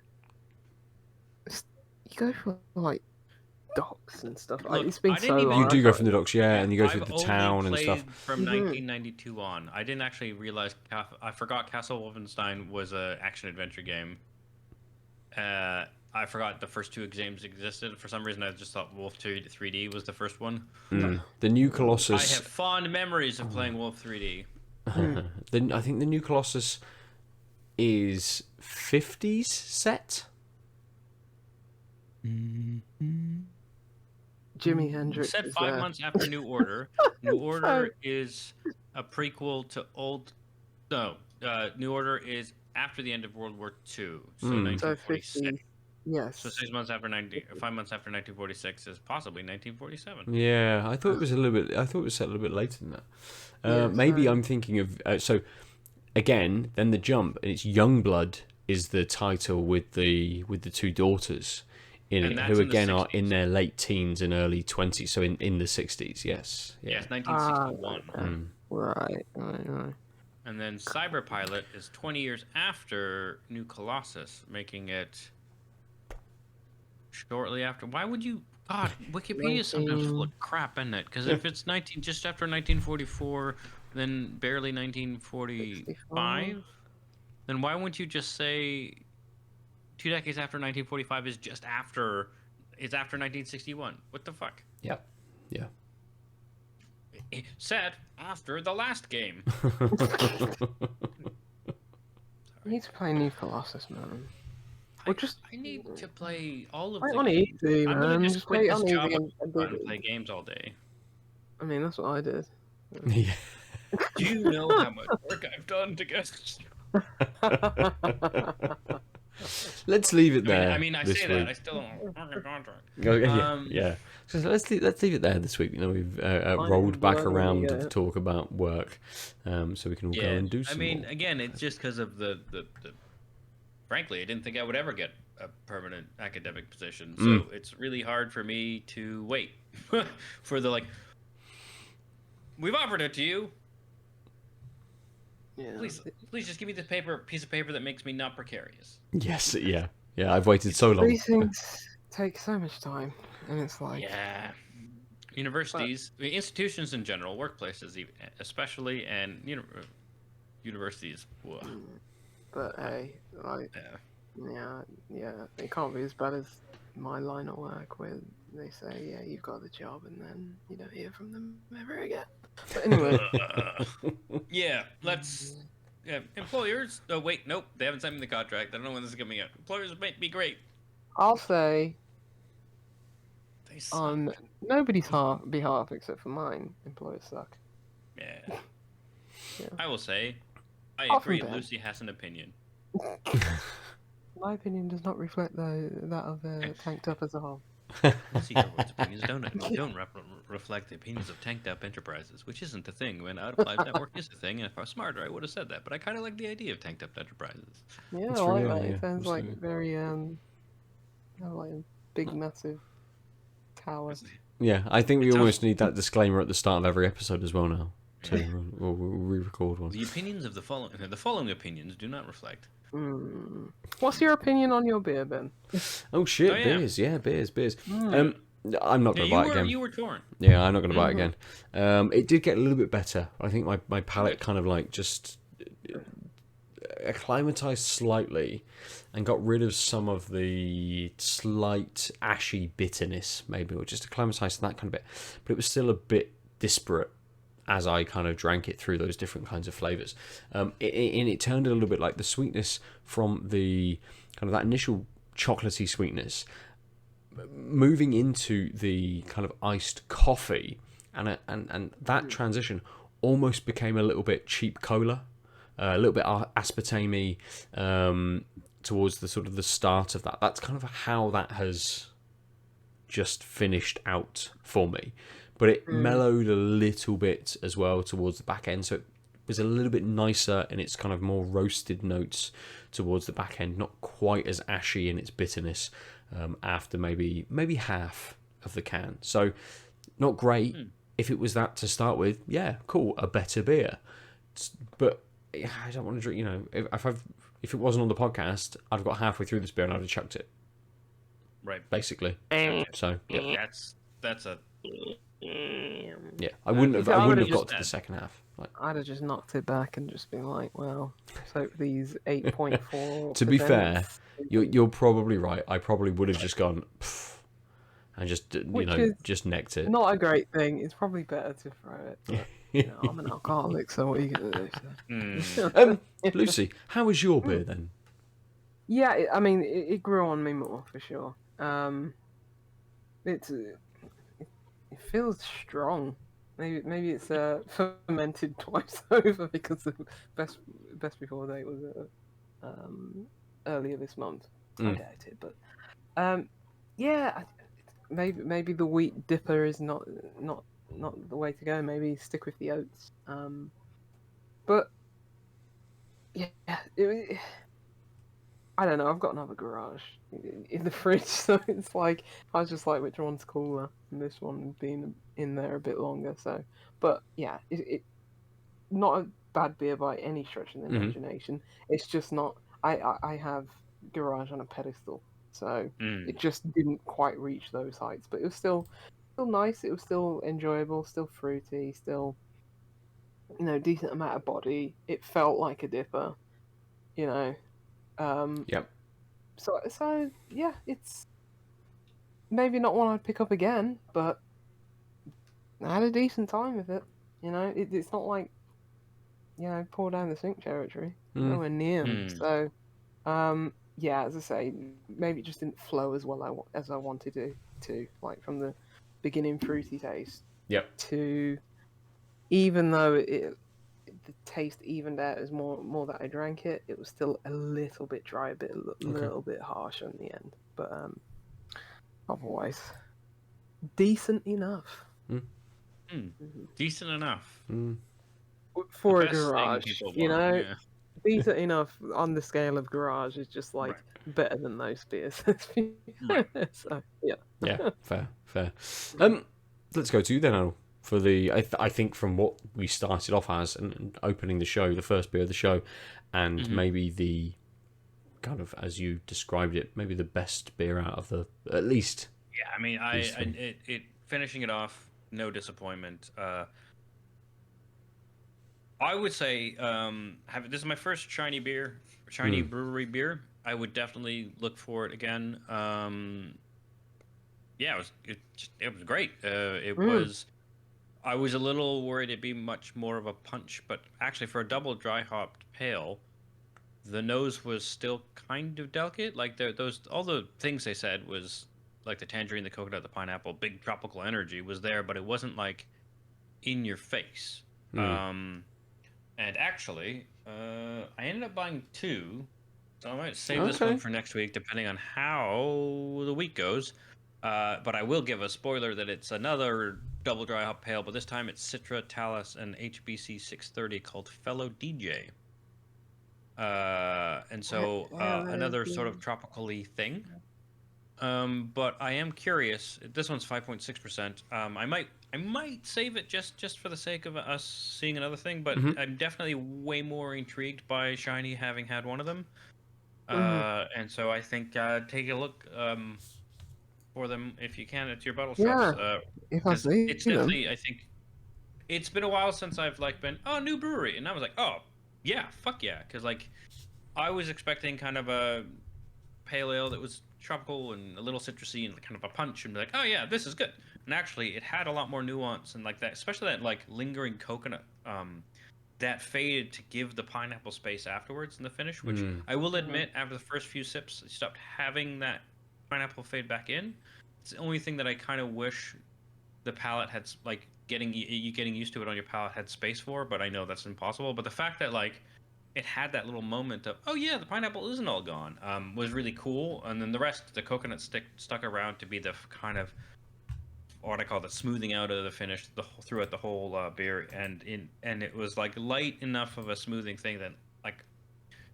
you go for like docks and stuff. Look, It's been I so didn't even- long. you I do go can't- from the docks, yeah, and you go through I've the only town and stuff. played from Mhm. 1992 on. I didn't actually realize. I forgot Castle Wolfenstein was a action adventure game. I forgot the first two games existed. For some reason, I just thought Wolf 2 3D was the first one. The new I Colossus. have fond memories of playing Wolf 3D. I think the new Colossus is 50s set. Jimi Hendrix Set is 5 there. months after New Order. New Order is a prequel to old. No, New Order is after the end of World War II, so So 1946. 50. Yes. So 6 months after 5 months after 1946 is possibly 1947. Yeah, I thought it was a little bit. I thought it was set a little bit later than that. Yeah, Maybe so- I'm thinking of. So again, then the jump, and it's Youngblood is the title with the two daughters in And it, that's who in the again are 60s. in their late teens and early 20s. So in the 60s, yes. Yeah. Yes, 1961. Right. And then Cyber Pilot is 20 years after New Colossus, making it shortly after. Why would you? God, Wikipedia is sometimes full of crap, isn't it? Because if it's just after 1944, then barely 1945, then why wouldn't you just say 2 decades after 1945 is just after? It's after 1961. What the fuck? Yeah. Yeah. Set after the last game. You need to play New Colossus, man. Or just I need to play all of play the it on games. easy, I'm man. gonna just Just quit play it this on job easy and do and it. play games all day. I mean, that's what I did. Yeah. Do you know how much work I've done to get? Let's leave it there. I mean, I this say week. that I still don't have a fucking contract. Yeah. So let's leave it there this week. You know, we've rolled back blood when you around get to it. talk about work, so we can all go and do some. I mean, more. again, it's just because of the. Frankly, I didn't think I would ever get a permanent academic position, so it's really hard for me to wait for the like. We've offered it to you. Yeah. Please just give me the piece of paper that makes me not precarious. Yes, yeah. I've waited so long. These things take so much time, and it's like Yeah. Universities, institutions in general, workplaces especially, and universities. Whoa. But hey, like, yeah, it can't be as bad as my line of work where they say, yeah, you've got the job, and then you don't hear from them ever again. But anyway, Yeah, let's. Yeah, employers. Oh wait, nope, they haven't sent me the contract. I don't know when this is coming out. Employers might be great. I'll say They suck. on nobody's behalf except for mine, employers suck. Yeah. Yeah. I will say, I Often agree. bad. Lucy has an opinion. My opinion does not reflect that of Tanked Up as a whole. Lucy Gilroy's opinions don't reflect the opinions of Tanked Up Enterprises, which isn't a thing. When Out of Live Network is a thing, and if I was smarter, I would have said that. But I kind of like the idea of Tanked Up Enterprises. Yeah, It's I like real, that. yeah, It sounds like absolutely. very like a big massive tower. Yeah, I think we It's almost need that disclaimer at the start of every episode as well now. So we'll re-record one. The opinions of the following opinions do not reflect. What's your opinion on your beer, Ben? Oh shit, Oh, yeah. beers, beers. I'm not Yeah, gonna buy it again. you were torn. Yeah, I'm not going to buy it again. It did get a little bit better. I think my palate kind of like just acclimatized slightly and got rid of some of the slight ashy bitterness, maybe, or just acclimatized to that kind of bit. But it was still a bit disparate as I kind of drank it through those different kinds of flavors. It turned a little bit like the sweetness from the kind of that initial chocolatey sweetness moving into the kind of iced coffee and that transition almost became a little bit cheap cola, a little bit aspartame towards the sort of the start of that. That's kind of how that has just finished out for me. But it mellowed a little bit as well towards the back end, so it was a little bit nicer in its kind of more roasted notes towards the back end, not quite as ashy in its bitterness after maybe half of the can. So not great. If it was that to start with, yeah, cool, a better beer. But I don't want to drink. If it wasn't on the podcast, I'd have got halfway through this beer and I'd have chucked it. Right. Basically. So yeah. That's a Yeah, I wouldn't have got to the second half. I'd have just knocked it back and just been like, well, so these 8.4. To be fair, you're probably right. I probably would have just gone and just just necked it. Not a great thing. It's probably better to throw it. But, I'm an alcoholic, so what are you gonna do? Lucy, how was your beer then? Yeah, it grew on me more for sure. It feels strong. Maybe it's fermented twice over because the best before date was earlier this month. I doubt it, but yeah, maybe the wheat dipper is not the way to go. Maybe stick with the oats. But yeah, I don't know. I've got another garage in the fridge, so it's like I was just like, which one's cooler? And this one being in there a bit longer. So, but yeah, it not a bad beer by any stretch of the imagination. It's just not. I have garage on a pedestal, so it just didn't quite reach those heights. But it was still nice. It was still enjoyable. Still fruity. Still, decent amount of body. It felt like a dipper. Yep. So yeah, it's maybe not one I'd pick up again, but I had a decent time with it. It's not like pour down the sink territory. Nowhere near. So yeah, as I say, maybe it just didn't flow as well as I wanted it to, like from the beginning fruity taste. Yep. To even though the taste evened out as more that I drank it, it was still a little bit dry, a little bit harsh on the end. But otherwise, decent enough. Decent enough for a garage, Yeah. Decent enough on the scale of garage is just like better than those beers. So yeah. Yeah, fair. Let's go to you then, Al, for the I think from what we started off as and opening the show, the first beer of the show, and maybe the kind of, as you described it, maybe the best beer out of the, at least. Yeah, I mean, it finishing it off, no disappointment. I would say this is my first Shiny Brewery beer. I would definitely look for it again. Yeah, it was great. It was. I was a little worried it'd be much more of a punch, but actually for a double dry hopped pale, the nose was still kind of delicate. Like all the things they said was like the tangerine, the coconut, the pineapple, big tropical energy was there, but it wasn't like in your face. And actually, I ended up buying two, so I might save this one for next week, depending on how the week goes. But I will give a spoiler that it's another double dry hop pale, but this time it's Citra, Talus, and HBC 630 called Fellow DJ. And so another sort of tropical-y thing. But I am curious. This one's 5.6%. I might save it just for the sake of us seeing another thing, but I'm definitely way more intrigued by Shiny having had one of them. And so I think take a look for them if you can at your bottle shops. If I see it's definitely, I think it's been a while since I've been new brewery, and I was like, oh yeah, fuck yeah, because I was expecting kind of a pale ale that was tropical and a little citrusy and kind of a punch, and be like, oh yeah, this is good. And actually, it had a lot more nuance and that, especially that lingering coconut that faded to give the pineapple space afterwards in the finish. Which I will admit, after the first few sips, I stopped having that pineapple fade back in. It's the only thing that I kind of wish the palate had like getting used to it on your palate had space for, but I know that's impossible. But the fact that like it had that little moment of, oh yeah, the pineapple isn't all gone, was really cool. And then the rest, the coconut stuck around to be the kind of what I call the smoothing out of the finish throughout the whole beer, and it was like light enough of a smoothing thing that like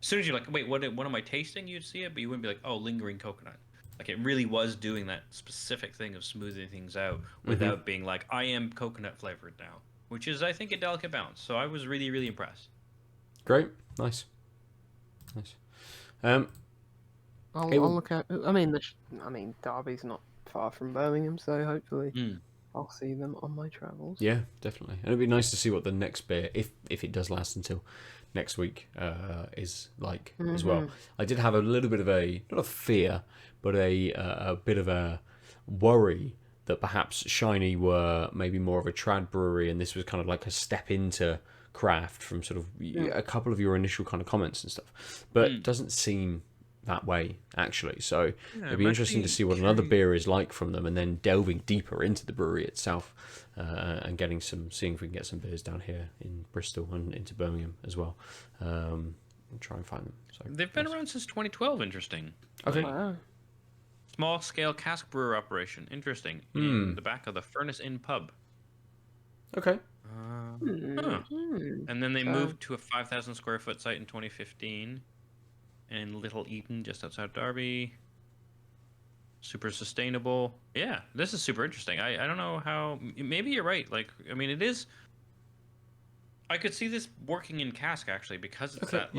as soon as you're like, wait, what am I tasting? You'd see it, but you wouldn't be like, oh, lingering coconut. Like it really was doing that specific thing of smoothing things out without being like, I am coconut flavored now, which is I think a delicate balance. So I was really really impressed. Great, nice. I'll look at. I mean, Derby's not far from Birmingham, so hopefully I'll see them on my travels. Yeah, definitely. And it'd be nice to see what the next beer, if it does last until next week, is like as well. I did have a little bit of not a fear, but a bit of a worry that perhaps Shiny were maybe more of a trad brewery, and this was kind of like a step into craft from sort of a couple of your initial kind of comments and stuff. But it doesn't seem that way actually, so it'd be interesting to see what another beer is like from them, and then delving deeper into the brewery itself, and seeing if we can get some beers down here in Bristol and into Birmingham as well, and try and find them. So they've been around since 2012. Interesting. Okay. Wow. Small scale cask brewer operation. Interesting. In the back of the Furnace Inn pub. Okay. And then they moved to a 5,000 square foot site in 2015 in Little Eaton, just outside Derby. Super sustainable. Yeah, this is super interesting. I don't know how. Maybe you're right. Like, I mean, it is. I could see this working in cask actually, because it's not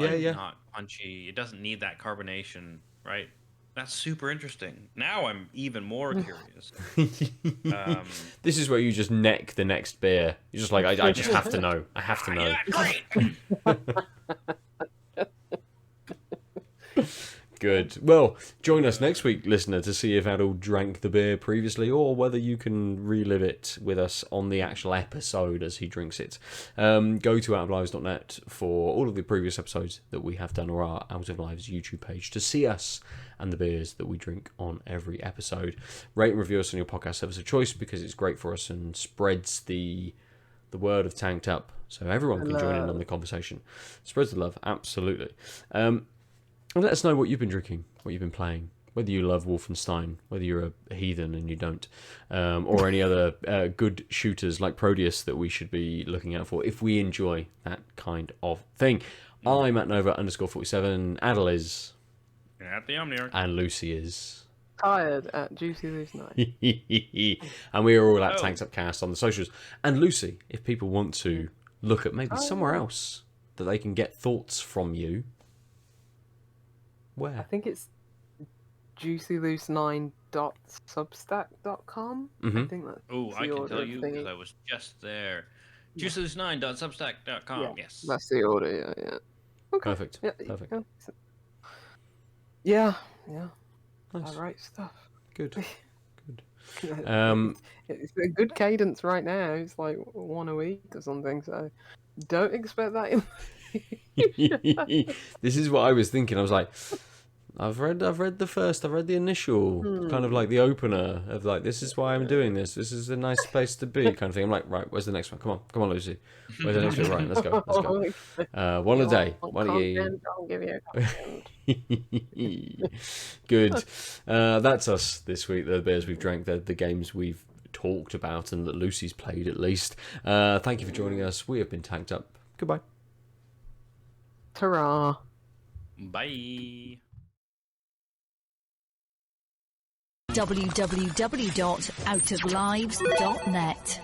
punchy. It doesn't need that carbonation, right? That's super interesting. Now I'm even more curious. This is where you just neck the next beer. You're just like, I just have to know. I have to know. Yeah, great. Good. Well, join us next week, listener, to see if Aadil drank the beer previously, or whether you can relive it with us on the actual episode as he drinks it. Go to outoflives.net for all of the previous episodes that we have done, or our Out of Lives YouTube page, to see us and the beers that we drink on every episode. Rate and review us on your podcast service of choice, because it's great for us and spreads the word of Tanked Up, so everyone can join in on the conversation. Spreads the love, absolutely. And let us know what you've been drinking, what you've been playing, whether you love Wolfenstein, whether you're a heathen and you don't, or any other good shooters like Prodeus that we should be looking out for if we enjoy that kind of thing. I'm at Nova_47, Aadil is... At the Omniarch. And Lucy is... Tired at Juicy Loose Night. And we are all at Tanked Up Cast on the socials. And Lucy, if people want to look at maybe somewhere else that they can get thoughts from you, where? I think it's juicyloose9.substack.com. I think that's I can tell you because I was just there. juicyloose9.substack.com. Yeah, yes. That's the order, yeah. Okay. Perfect. Yeah, Perfect. Yeah. Nice. I write stuff. Good. It's a good cadence right now. It's like one a week or something, so don't expect that in This is what I was thinking. I was like, I've read the initial kind of like the opener of like, this is why I'm doing this. This is a nice place to be kind of thing. I'm like, right, where's the next one? Come on, Lucy. Where's the next one? Right, let's go. One a day. One a year. I'll give you a content. Good. That's us this week. The beers we've drank, the games we've talked about, and that Lucy's played at least. Thank you for joining us. We have been Tanked Up. Goodbye. Ta-ra. Bye. www.outoflives.net